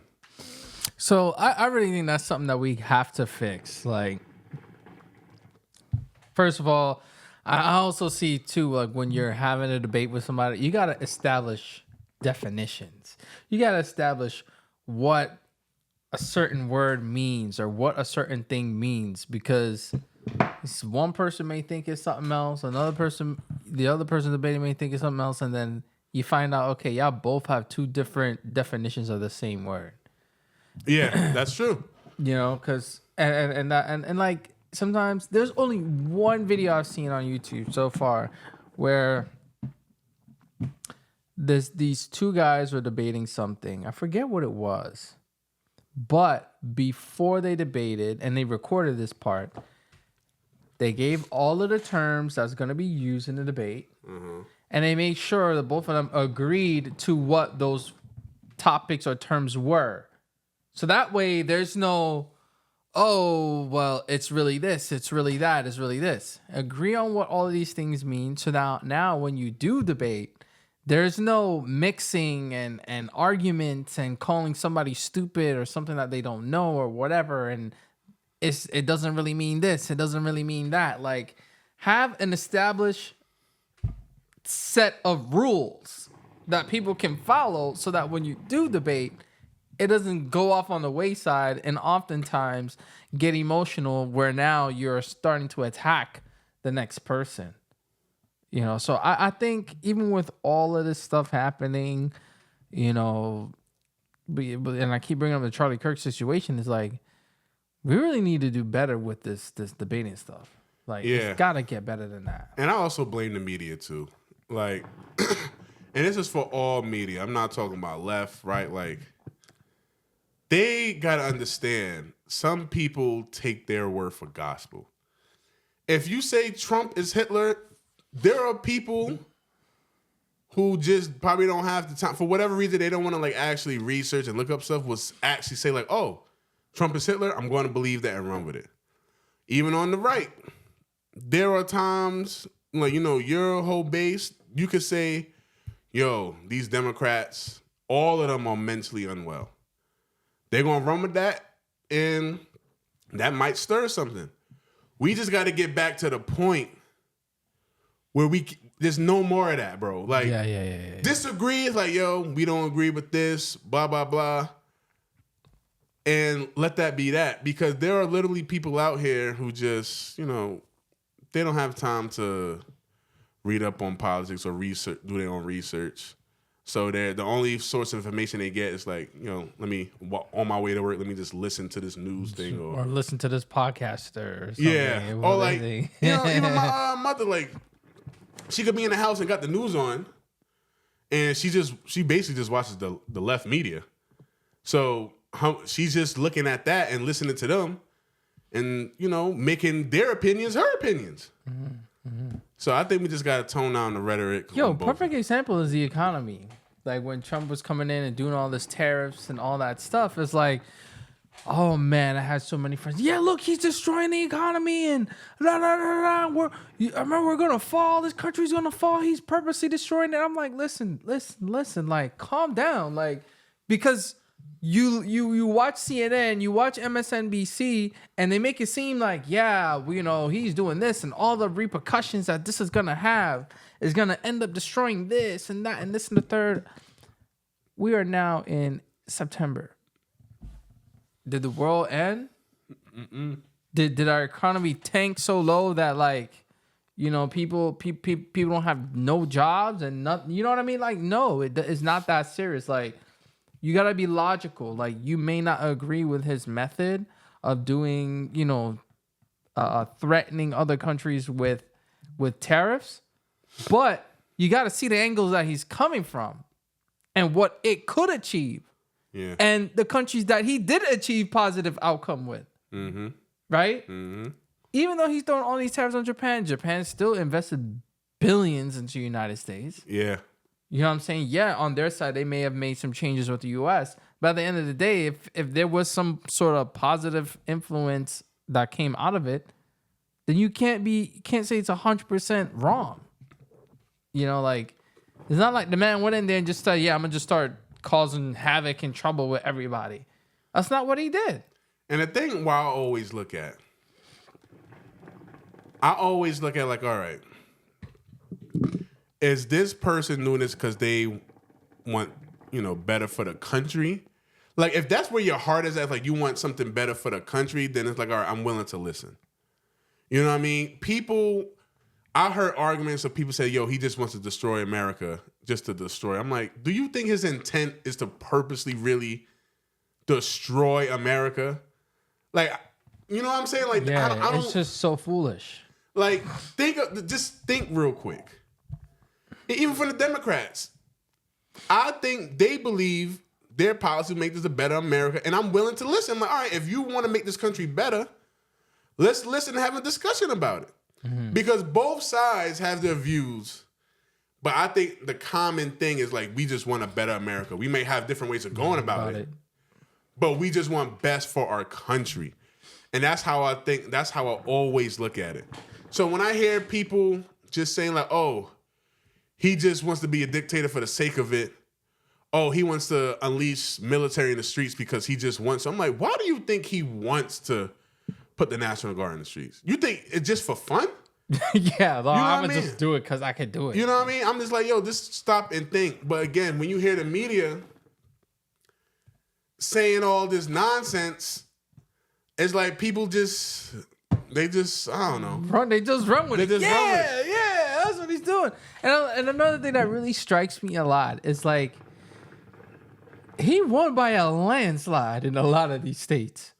so I really think that's something that we have to fix. Like, first of all, I also see too, like when you're having a debate with somebody, you got to establish definitions. You got to establish what a certain word means or what a certain thing means, because one person may think it's something else, the other person debating may think it's something else, and then you find out, okay, y'all both have two different definitions of the same word.
Yeah, that's true.
Because and like sometimes there's only one video I've seen on YouTube so far where these two guys were debating something. I forget what it was, but before they debated, and they recorded this part, they gave all of the terms that's going to be used in the debate. Mm-hmm. And they made sure that both of them agreed to what those topics or terms were. So that way there's no, oh, well, it's really this, it's really that, it's really this. Agree on what all of these things mean. So now when you do debate, there's no mixing and arguments and calling somebody stupid or something that they don't know or whatever. And it doesn't really mean this, it doesn't really mean that. Like, have an established set of rules that people can follow so that when you do debate, it doesn't go off on the wayside and oftentimes get emotional where now you're starting to attack the next person. So I think even with all of this stuff happening, and I keep bringing up the Charlie Kirk situation, is like, we really need to do better with this debating stuff. Like, It's got to get better than that.
And I also blame the media too. Like, and this is for all media. I'm not talking about left, right? Like, they got to understand, some people take their word for gospel. If you say Trump is Hitler, there are people who just probably don't have the time, for whatever reason, they don't want to like actually research and look up stuff, will actually say like, oh, Trump is Hitler, I'm going to believe that and run with it. Even on the right, there are times, like, your whole base, you could say, yo, these Democrats, all of them are mentally unwell. They're going to run with that, and that might stir something. We just got to get back to the point where there's no more of that, bro. Like, yeah. Disagree is like, yo, we don't agree with this, blah, blah, blah. And let that be that. Because there are literally people out here who just, they don't have time to read up on politics or research, do their own research. So the only source of information they get is like, let me, on my way to work, let me just listen to this news thing. Or
listen to this podcast or something.
Yeah. Or like, even my mother, like, she could be in the house and got the news on. and she basically just watches the left media. So she's just looking at that and listening to them, and making their opinions her opinions. So I think we just got to tone down the rhetoric.
Perfect example is the economy. Like when Trump was coming in and doing all this tariffs and all that stuff, it's like, oh man, I had so many friends. Yeah, look, he's destroying the economy and we're gonna fall. This country's gonna fall. He's purposely destroying it. I'm like, listen, like calm down, like because you watch CNN, you watch MSNBC, and they make it seem like he's doing this and all the repercussions that this is gonna have is gonna end up destroying this and that and this and the third. We are now in September. Did the world end? Mm-mm. Did our economy tank so low that people don't have no jobs and nothing? You know what I mean? Like, no, it's not that serious. Like, you gotta be logical. Like, you may not agree with his method of doing, threatening other countries with tariffs, but you gotta see the angles that he's coming from and what it could achieve.
Yeah.
And the countries that he did achieve positive outcome with. Mm-hmm. Right? Mm-hmm. Even though he's throwing all these tariffs on Japan still invested billions into the United States.
Yeah.
You know what I'm saying? Yeah, on their side, they may have made some changes with the U.S. But at the end of the day, if there was some sort of positive influence that came out of it, then you can't say it's 100% wrong. It's not like the man went in there and just said, I'm going to just start causing havoc and trouble with everybody. That's not what he did.
And the thing I always look at like, all right, is this person doing this because they want, better for the country? Like, if that's where your heart is at, like you want something better for the country, then it's like, all right, I'm willing to listen. You know what I mean? I heard arguments of people say, yo, he just wants to destroy America just to destroy. I'm like, do you think his intent is to purposely really destroy America? Like, you know what I'm saying? Like,
yeah,
I don't,
it's just so foolish.
Like, just think real quick. Even for the Democrats, I think they believe their policy will make this a better America, and I'm willing to listen. I'm like, all right, if you want to make this country better, let's listen and have a discussion about it. Mm-hmm. Because both sides have their views, but I think the common thing is like we just want a better America. We may have different ways of going about it, but we just want best for our country. And that's how I think, that's how I always look at it. So when I hear people just saying like, oh, he just wants to be a dictator for the sake of it. Oh, he wants to unleash military in the streets because he just wants. I'm like, why do you think he wants to put the National Guard in the streets? You think it's just for fun?
Yeah, I'm going to just do it because I can do it.
You know what I mean? I'm just like, yo, just stop and think. But again, when you hear the media saying all this nonsense, it's like people they just, I don't know.
They just run with it. Yeah, that's what he's doing. And another thing that really strikes me a lot is like, he won by a landslide in a lot of these states.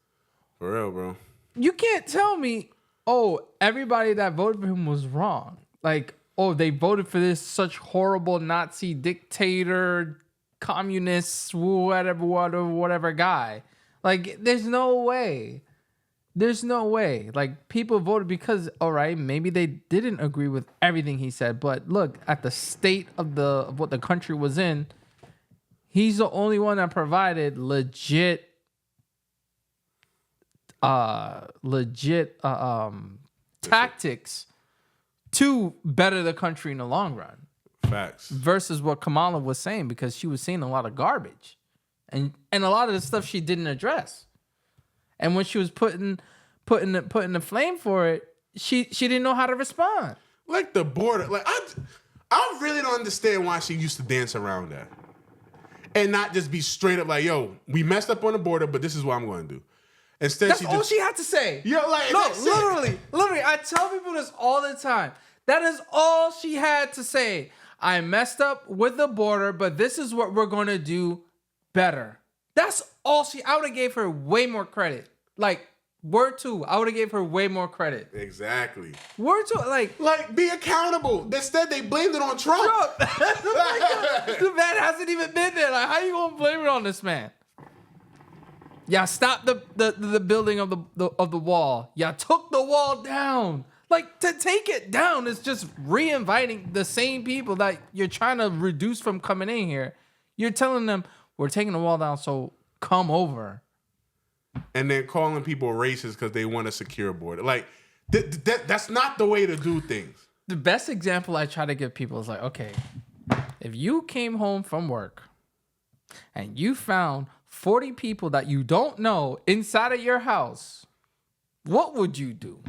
For real, bro.
You can't tell me, oh, everybody that voted for him was wrong. Like, oh, they voted for this such horrible Nazi dictator, communist, whatever guy. Like, there's no way. There's no way. Like, people voted because, all right, maybe they didn't agree with everything he said, but look at the state of what the country was in. He's the only one that provided legit tactics to better the country in the long run.
Facts.
Versus what Kamala was saying, because she was saying a lot of garbage. And a lot of the stuff she didn't address. And when she was putting the flame for it, she didn't know how to respond.
Like the border. Like I really don't understand why she used to dance around that. And not just be straight up like, yo, we messed up on the border, but this is what I'm going to do. Instead,
that's all she had to say.
Yo, like,
no, literally, I tell people this all the time. That is all she had to say. I messed up with the border, but this is what we're going to do better. That's all I would have gave her way more credit. Like, Word 2. I would have gave her way more credit.
Exactly.
Word 2.
Like, be accountable. Instead, they blamed it on Trump.
The man hasn't even been there. Like, how you gonna blame it on this man? Y'all stopped the building of the wall. Y'all took the wall down. Like, to take it down is just re-inviting the same people that you're trying to reduce from coming in here. You're telling them, we're taking the wall down, so come over.
And then calling people racist because they want a secure border. Like, that's not the way to do things.
The best example I try to give people is like, okay, if you came home from work and you found 40 people that you don't know inside of your house, what would you do?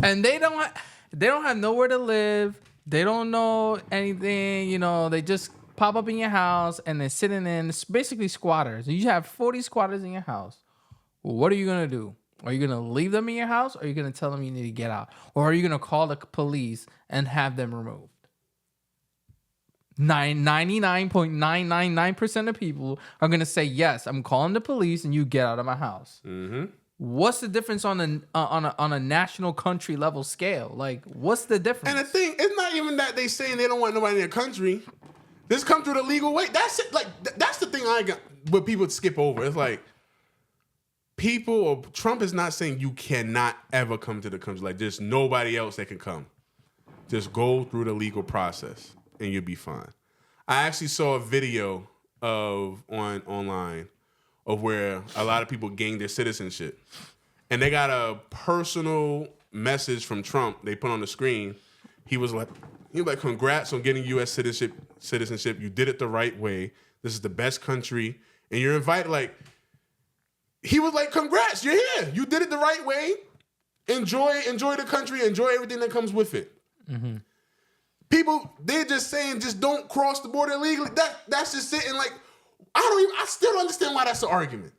And they don't have nowhere to live. They don't know anything. You know, they just pop up in your house and they're sitting in. It's basically squatters. You have 40 squatters in your house. Well, what are you going to do? Are you going to leave them in your house? Or are you going to tell them you need to get out? Or are you going to call the police and have them removed? 99.999% of people are going to say, yes, I'm calling the police and you get out of my house. Mm-hmm. What's the difference on a national country level scale? Like, what's the difference?
And the thing, it's not even that they saying they don't want nobody in their country. This come through the legal way. That's it. Like, that's the thing I got. But people skip over. It's like Trump is not saying you cannot ever come to the country. Like, there's nobody else that can come. Just go through the legal process and you'll be fine. I actually saw a video online of where a lot of people gained their citizenship. And they got a personal message from Trump they put on the screen. He was like, congrats on getting U.S. citizenship. You did it the right way. This is the best country. And you're invited. Like, he was like, congrats, you're here. You did it the right way. Enjoy the country. Enjoy everything that comes with it. Mm-hmm. People, they're just saying, just don't cross the border illegally. That's just sitting like, I still don't understand why that's the argument.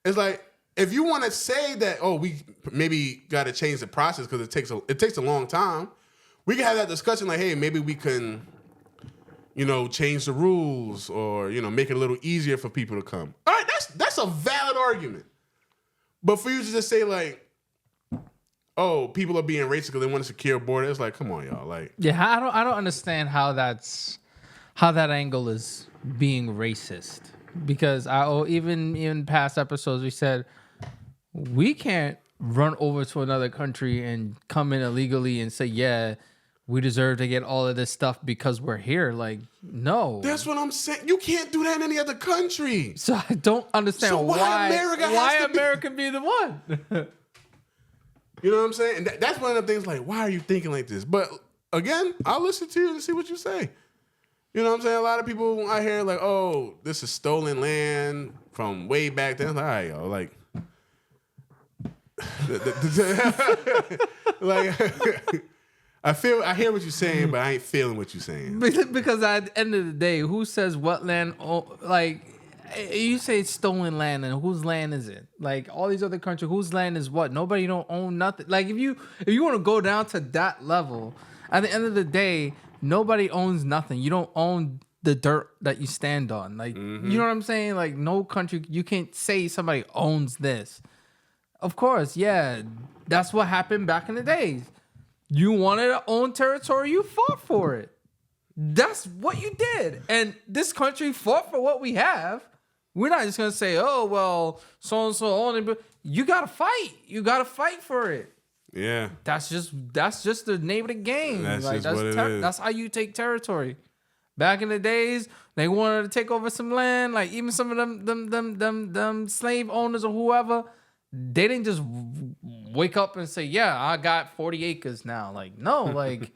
It's like, if you want to say that, oh, we maybe got to change the process because it takes a long time, we can have that discussion like, hey, maybe we can, change the rules or, make it a little easier for people to come. All right, that's a valid argument. But for you to just say like, oh, people are being racist because they want a secure border, it's like, come on, y'all. Like,
yeah, I don't understand how that angle is being racist. Because even in past episodes we said we can't run over to another country and come in illegally and say, yeah, we deserve to get all of this stuff because we're here. Like, no.
That's what I'm saying. You can't do that in any other country.
So I don't understand why America be the one.
You know what I'm saying? And that's one of the things like, why are you thinking like this? But again, I'll listen to you and see what you say. You know what I'm saying? A lot of people out here like, oh, this is stolen land from way back then. Like, all right, yo, like, I hear what you're saying, but I ain't feeling what you're saying.
Because at the end of the day, who says what land? Like, you say it's stolen land, and whose land is it? Like, all these other countries, whose land is what? Nobody don't own nothing. Like, if you want to go down to that level, at the end of the day, nobody owns nothing. You don't own the dirt that you stand on. Like, you know what I'm saying? Like, no country, you can't say somebody owns this. Of course, yeah, that's what happened back in the days. You wanted to own territory, you fought for it. That's what you did. And this country fought for what we have. We're not just going to say, oh, well, so-and-so owned it. But you got to fight. You got to fight for it.
Yeah.
That's just the name of the game.
That's what it is.
That's how you take territory. Back in the days, they wanted to take over some land. Like, even some of them slave owners or whoever, they didn't just wake up and say, yeah, I got 40 acres now. Like, no, like,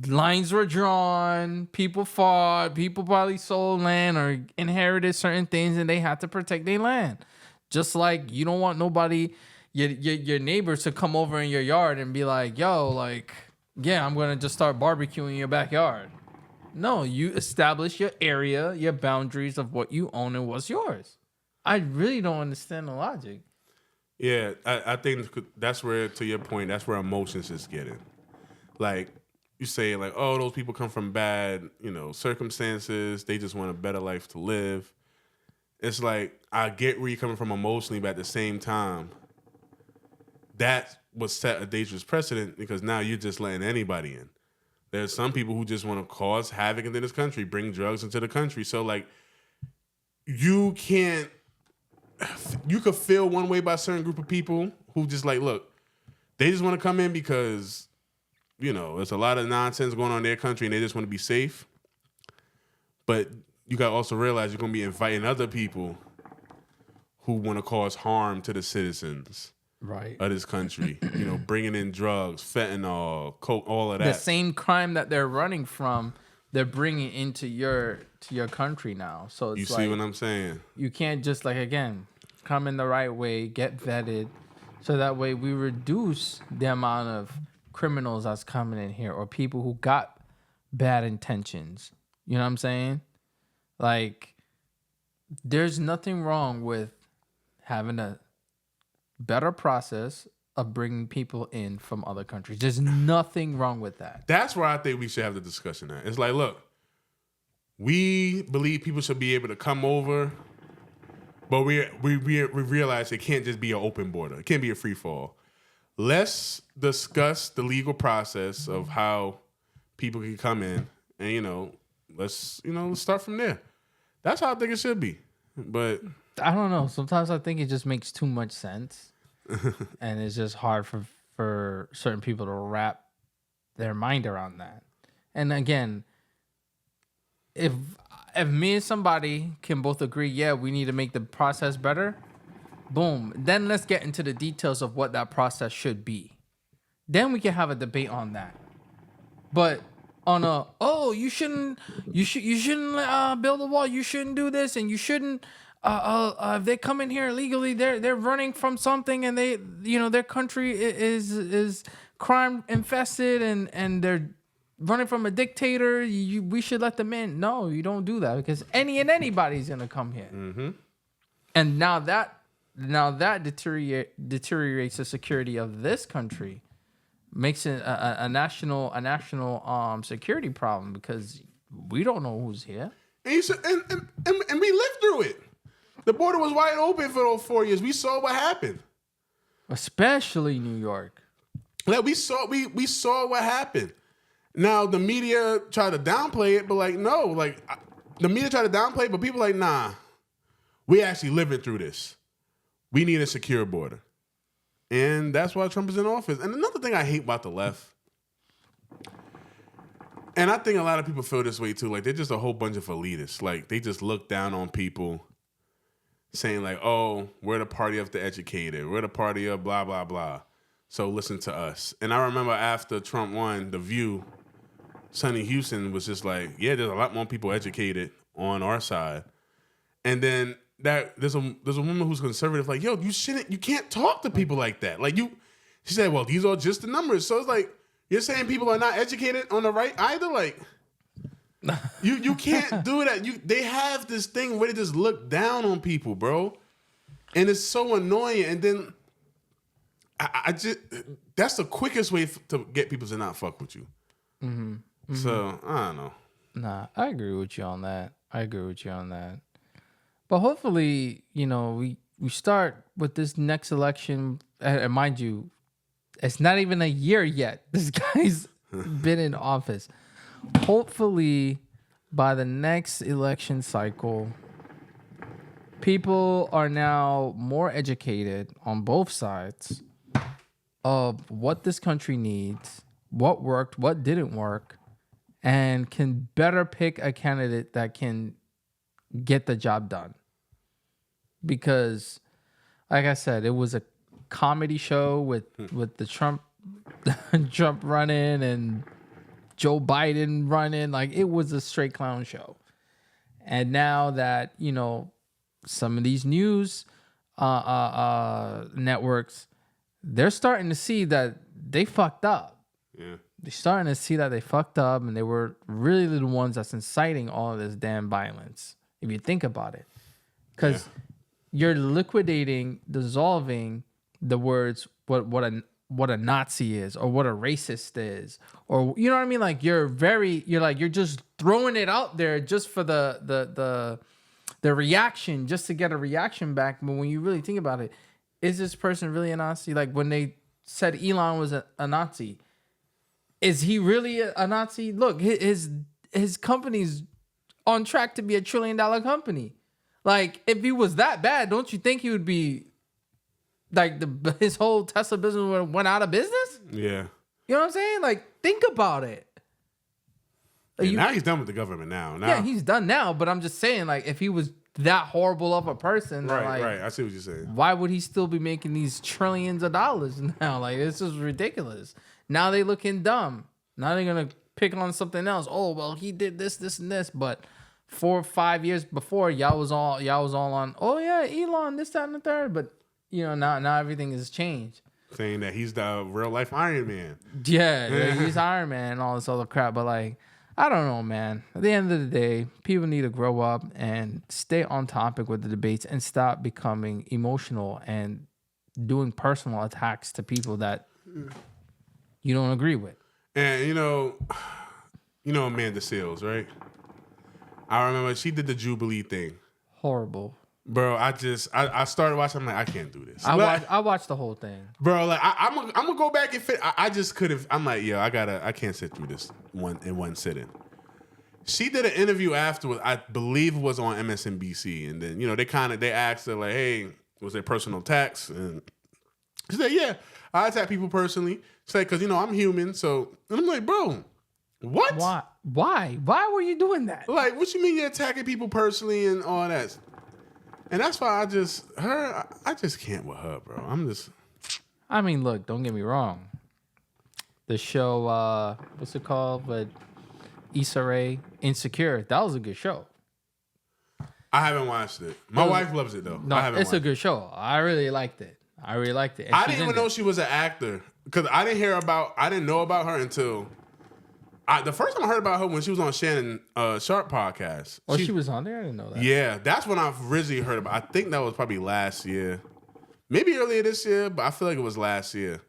lines were drawn, people fought, people probably sold land or inherited certain things, and they had to protect their land. Just like you don't want nobody, your neighbors to come over in your yard and be like, yo, like, yeah, I'm going to just start barbecuing in your backyard. No, you establish your area, your boundaries of what you own and what's yours. I really don't understand the logic.
Yeah, I think that's where, to your point, that's where emotions is getting. Like, you say, like, oh, those people come from bad, circumstances. They just want a better life to live. It's like, I get where you're coming from emotionally, but at the same time, that would set a dangerous precedent because now you're just letting anybody in. There's some people who just want to cause havoc in this country, bring drugs into the country. So like, you could feel one way by a certain group of people who just like, look, they just want to come in because, you know, there's a lot of nonsense going on in their country and they just want to be safe. But you got to also realize you're going to be inviting other people who want to cause harm to the citizens of this country. You know, bringing in drugs, fentanyl, coke, all of that.
The same crime that they're running from, they're bringing into your country now. So it's
you see what I'm saying?
You can't just like, again, come in the right way, get vetted, so that way we reduce the amount of criminals that's coming in here or people who got bad intentions. You know what I'm saying? Like, there's nothing wrong with having a better process of bringing people in from other countries. There's nothing wrong with that.
That's where I think we should have the discussion at. It's like, look, we believe people should be able to come over, but we realize it can't just be an open border. It can't be a free fall. Let's discuss the legal process of how people can come in, and let's start from there. That's how I think it should be. But
I don't know. Sometimes I think it just makes too much sense, and it's just hard for certain people to wrap their mind around that. And again, if me and somebody can both agree, yeah, we need to make the process better, boom, then let's get into the details of what that process should be. Then we can have a debate on that. But on you shouldn't build a wall, you shouldn't do this, and you shouldn't if they come in here illegally, they're running from something, and they, their country is crime infested, and they're running from a dictator. We should let them in. No, you don't do that, because anybody's gonna come here.
Mm-hmm.
And now that deteriorates the security of this country, makes it a national security problem, because we don't know who's here.
And we lived through it. The border was wide open for those 4 years. We saw what happened.
Especially New York.
Like we saw what happened. Now the media try to downplay it, but the media try to downplay it, but people like, nah, we actually living through this. We need a secure border. And that's why Trump is in office. And another thing I hate about the left, and I think a lot of people feel this way too, like they're just a whole bunch of elitists. Like they just look down on people saying like, oh, we're the party of the educated. We're the party of blah, blah, blah. So listen to us. And I remember after Trump won, The View, Sonny Houston was just like, yeah, there's a lot more people educated on our side. And then there's a woman who's conservative, like, yo, you can't talk to people like that. Like she said, well, these are just the numbers. So it's like, you're saying people are not educated on the right either? Like, you can't do that. They have this thing where they just look down on people, bro. And it's so annoying. And then I just, that's the quickest way to get people to not fuck with you. Mm-hmm. Mm-hmm. So, I don't know.
Nah, I agree with you on that. But hopefully, we start with this next election. And mind you, it's not even a year yet. This guy's been in office. Hopefully, by the next election cycle, people are now more educated on both sides of what this country needs, what worked, what didn't work, and can better pick a candidate that can get the job done. Because, like I said, it was a comedy show with the Trump running and Joe Biden running. Like, it was a straight clown show. And now that, some of these news networks, they're starting to see that they fucked up.
Yeah.
They're starting to see that they fucked up, and they were really the ones that's inciting all of this damn violence, if you think about it. Because you're liquidating, dissolving the words, what a Nazi is, or what a racist is, or you know what I mean? Like you're just throwing it out there just for the reaction, just to get a reaction back. But when you really think about it, is this person really a Nazi? Like when they said Elon was a Nazi. Is he really a Nazi? Look, his company's on track to be $1 trillion company. Like, if he was that bad, don't you think he would be like his whole Tesla business went out of business?
Yeah.
You know what I'm saying? Like, think about it.
Now he's done with the government now.
Yeah, he's done now, but I'm just saying, like, if he was that horrible of a person,
right. I see what you're saying.
Why would he still be making these trillions of dollars now? Like, this is ridiculous. Now they looking dumb. Now they're gonna pick on something else. Oh, well, he did this, and this. But 4 or 5 years before, y'all was all on. Oh yeah, Elon, this, that, and the third. But now everything has changed.
Saying that he's the real life Iron Man.
Yeah, he's Iron Man and all this other crap. But like, I don't know, man. At the end of the day, people need to grow up and stay on topic with the debates and stop becoming emotional and doing personal attacks to people that you don't agree with.
And you know Amanda Seales, right? I remember she did the Jubilee thing.
Horrible.
Bro, I started watching. I'm like, I can't do this.
I watched the whole thing.
Bro, like I'm gonna go back and fit. I just couldn't. I'm like, yo, I can't sit through this in one sitting. She did an interview afterwards. I believe it was on MSNBC, and then they asked her like, hey, was there personal attacks? And she said, yeah, I attack people personally. She said, because I'm human. So, and I'm like, bro, what?
Why were you doing that?
Like, what you mean you're attacking people personally and all that? And that's why I just can't with her, bro.
I mean, look, don't get me wrong. The show, what's it called? But Issa Rae, Insecure. That was a good show.
I haven't watched it. My wife loves it though.
No, it's a good show. I really liked it. And
I didn't even know she was an actor because I didn't know about her until the first time I heard about her when she was on Shannon Sharp podcast.
Oh, she was on there? I didn't know that.
Yeah, that's when I originally heard about. I think that was probably last year, maybe earlier this year, but I feel like it was last year.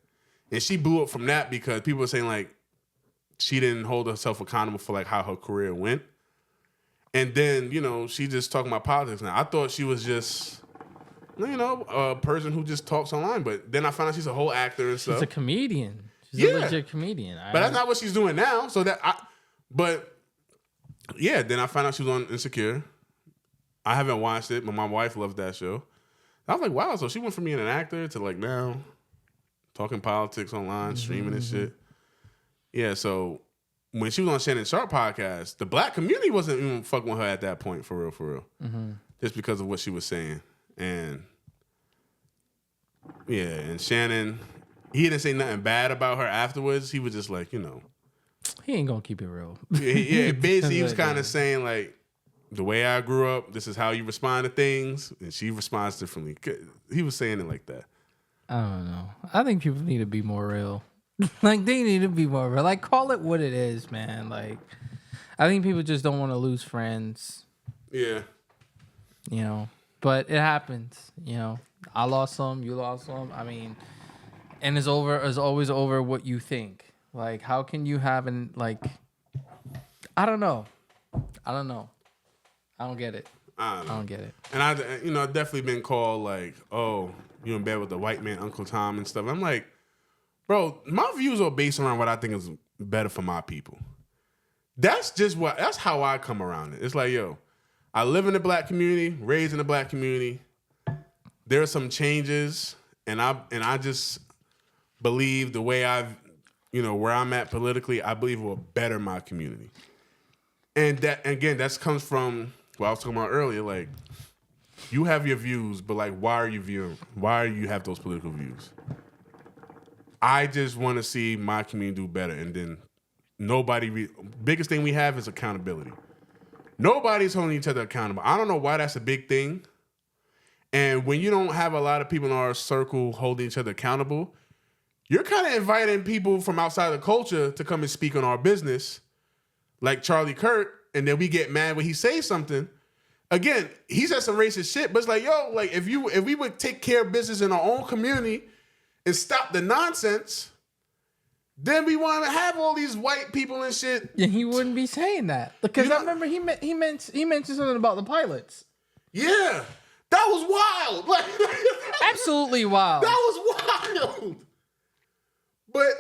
And she blew up from that because people were saying like she didn't hold herself accountable for like how her career went. And then she just talking about politics now. I thought she was just a person who just talks online, but then I found out she's a whole actor and stuff.
She's a comedian. She's a legit comedian.
But that's not what she's doing now. Then I found out she was on Insecure. I haven't watched it, but my wife loves that show. I was like, wow, so she went from being an actor to like now talking politics online, streaming and shit. Yeah, so when she was on Shannon Sharp podcast, the black community wasn't even fucking with her at that point, for real. Mm-hmm. Just because of what she was saying. And yeah, and Shannon, he didn't say nothing bad about her afterwards. He was just like,
he ain't gonna keep it real.
Yeah, basically he was kind of saying like, the way I grew up, this is how you respond to things, and she responds differently. He was saying it like that.
I don't know. I think people need to be more real. Like, they need to be more real. Like, call it what it is, man. Like, I think people just don't want to lose friends.
Yeah.
But it happens. I lost some, you lost some. I mean, and it's always over what you think. Like, how can you have I don't know. I don't get it. I don't get it.
And I've definitely been called like, oh, you in bed with the white man, Uncle Tom and stuff. I'm like, bro, my views are based around what I think is better for my people. That's how I come around it. It's like, yo, I live in the black community, raised in the black community. There are some changes, and I just believe the way where I'm at politically, I believe it will better my community. And that, again, that comes from what I was talking about earlier. Like, you have your views, but like, why do you have those political views? I just want to see my community do better, and then biggest thing we have is accountability. Nobody's holding each other accountable. I don't know why that's a big thing. And when you don't have a lot of people in our circle holding each other accountable, you're kind of inviting people from outside the culture to come and speak on our business, like Charlie Kirk, and then we get mad when he says something. Again, he said some racist shit, but it's like, yo, like if we would take care of business in our own community and stop the nonsense, then we want to have all these white people and shit.
Yeah, he wouldn't be saying that because I remember he mentioned something about the pilots.
Yeah, that was wild. Like,
absolutely wild.
That was wild. But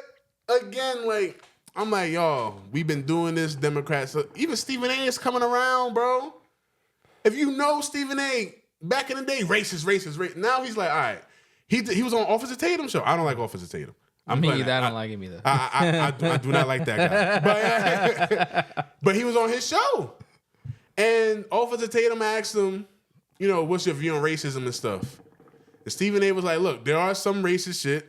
again, like, I'm like, y'all, we've been doing this, Democrats. Even Stephen A. is coming around, bro. If you know Stephen A., back in the day, racist. Now he's like, all right. He was on Officer Tatum's show. I don't like Officer Tatum.
I don't like him either.
I do not like that guy. But he was on his show. And Officer Tatum asked him, you know, what's your view on racism and stuff? And Stephen A. was like, look, there are some racist shit.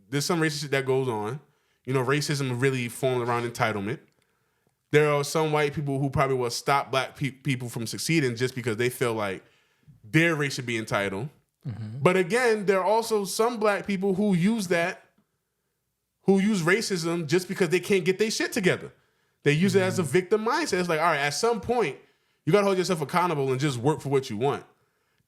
There's some racist shit that goes on. You know, racism really formed around entitlement. There are some white people who probably will stop black people from succeeding just because they feel like their race should be entitled. Mm-hmm. But again, there are also some black people who use racism just because they can't get their shit together. They use it as a victim mindset. It's like, all right, at some point, you got to hold yourself accountable and just work for what you want.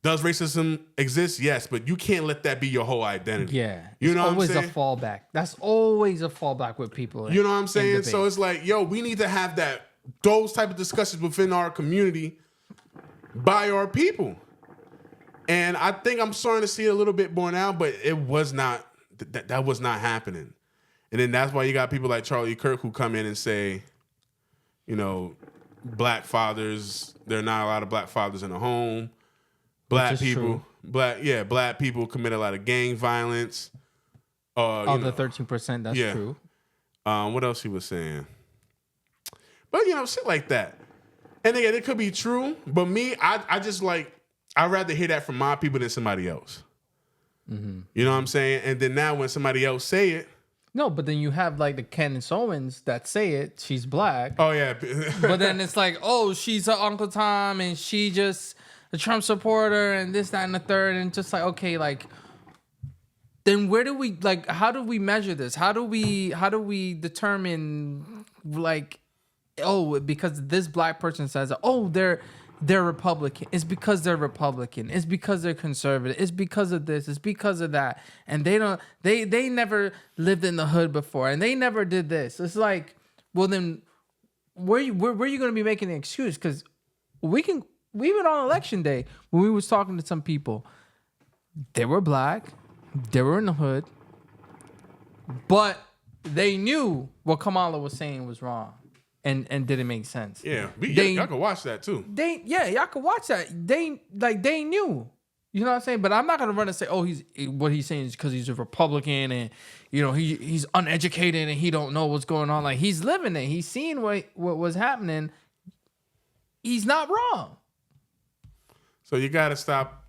Does racism exist? Yes, but you can't let that be your whole identity.
Yeah.
You know what I'm saying?
Always a fallback. That's always a fallback with people.
You know what I'm saying? So it's like, yo, we need to have those type of discussions within our community by our people. And I think I'm starting to see it a little bit more now, but it was not, that was not happening. And then that's why you got people like Charlie Kirk who come in and say, you know, black fathers, there are not a lot of black fathers in the home. Black people commit a lot of gang violence.
The 13%, that's true.
What else he was saying? But, you know, shit like that. And again, it could be true, but me, I just like, I'd rather hear that from my people than somebody else. Mm-hmm. You know what I'm saying? And then now when somebody else say it.
No, but then you have like the Candace Owens that say it. She's black.
Oh, yeah.
But then it's like, oh, she's her Uncle Tom and she just a Trump supporter and this, that, and the third. And just like, okay, like, then where do we, like, how do we measure this? How do we determine, like, oh, because this black person says, oh, they're Republican. It's because they're Republican. It's because they're conservative. It's because of this. It's because of that. And they never lived in the hood before. And they never did this. It's like, well, then where are you going to be making an excuse? Because even on election day, when we was talking to some people, they were black. They were in the hood. But they knew what Kamala was saying was wrong. And didn't make sense.
Yeah, y'all can watch that too.
Y'all can watch that. They knew. You know what I'm saying? But I'm not gonna run and say, oh, what he's saying is because he's a Republican and you know he's uneducated and he don't know what's going on. Like he's living it. He's seeing what was happening. He's not wrong.
So you gotta stop.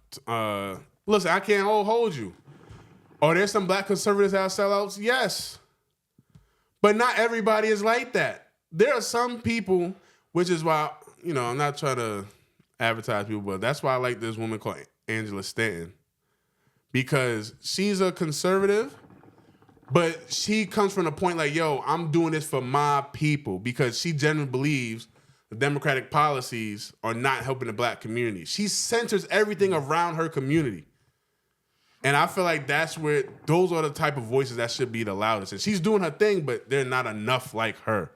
Listen, I can't hold you. Oh, there's some black conservatives that are sellouts. Yes, but not everybody is like that. There are some people, which is why, you know, I'm not trying to advertise people, but that's why I like this woman called Angela Stanton. Because she's a conservative, but she comes from the point like, yo, I'm doing this for my people. Because she genuinely believes the Democratic policies are not helping the black community. She centers everything around her community. And I feel like those are the type of voices that should be the loudest. And she's doing her thing, but they're not enough like her.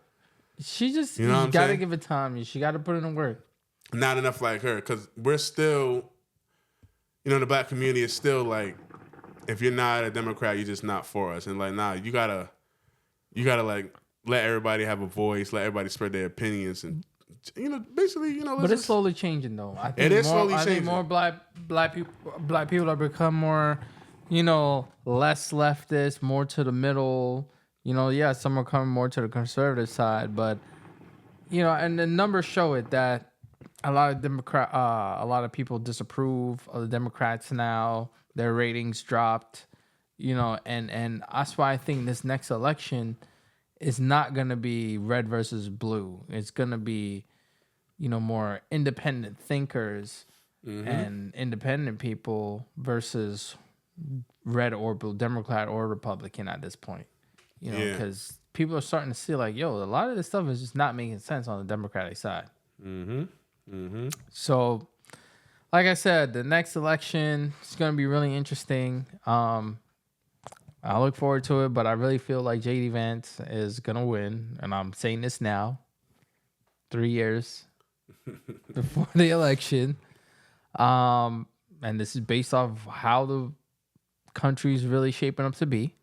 She just, you got to give it time. She got to put in the work.
Not enough like her, because we're still, you know, the black community is still like, if you're not a Democrat, you're just not for us. And like, nah, you gotta like let everybody have a voice, let everybody spread their opinions, and you know, basically, you know.
But it's slowly changing, though. I think
it is slowly changing. I think
more black people have become more, you know, less leftist, more to the middle. You know, yeah, some are coming more to the conservative side, but you know, and the numbers show it that a lot of people disapprove of the Democrats now. Their ratings dropped, you know, and that's why I think this next election is not gonna be red versus blue. It's gonna be, you know, more independent thinkers and independent people versus red or blue, Democrat or Republican at this point. You know, because people are starting to see like, yo, a lot of this stuff is just not making sense on the Democratic side. So, like I said, the next election is going to be really interesting. I look forward to it, but I really feel like J.D. Vance is going to win. And I'm saying this now, 3 years before the election. And this is based off how the country's really shaping up to be.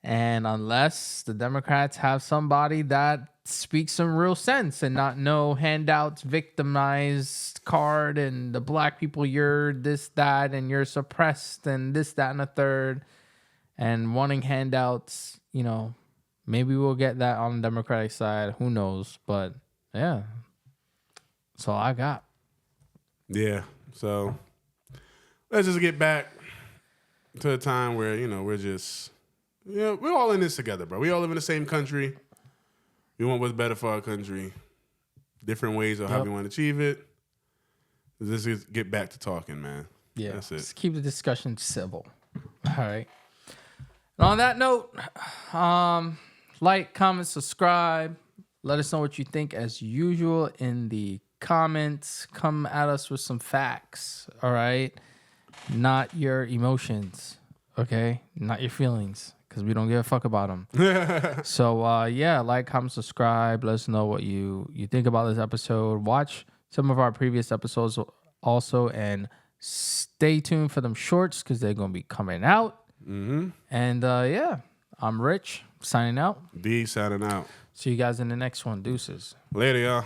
And unless the Democrats have somebody that speaks some real sense and not no handouts, victimized card, and the black people, you're this, that, and you're suppressed, and this, that, and a third, and wanting handouts, you know, maybe we'll get that on the Democratic side. Who knows? But yeah, that's all I got.
Yeah. So let's just get back to a time where, you know, we're just, you know, we're all in this together, bro. We all live in the same country. We want what's better for our country. Different ways of how we want to achieve it. Let's just get back to talking, man.
Yeah.
That's it.
Just keep the discussion civil. All right. And on that note, like, comment, subscribe. Let us know what you think as usual in the comments. Come at us with some facts, all right? Not your emotions, okay? Not your feelings, because we don't give a fuck about them. So, yeah, like, comment, subscribe. Let us know what you think about this episode. Watch some of our previous episodes also, and stay tuned for them shorts because they're going to be coming out.
Mm-hmm.
And, yeah, I'm Rich, signing out.
D signing out.
See you guys in the next one. Deuces.
Later, y'all.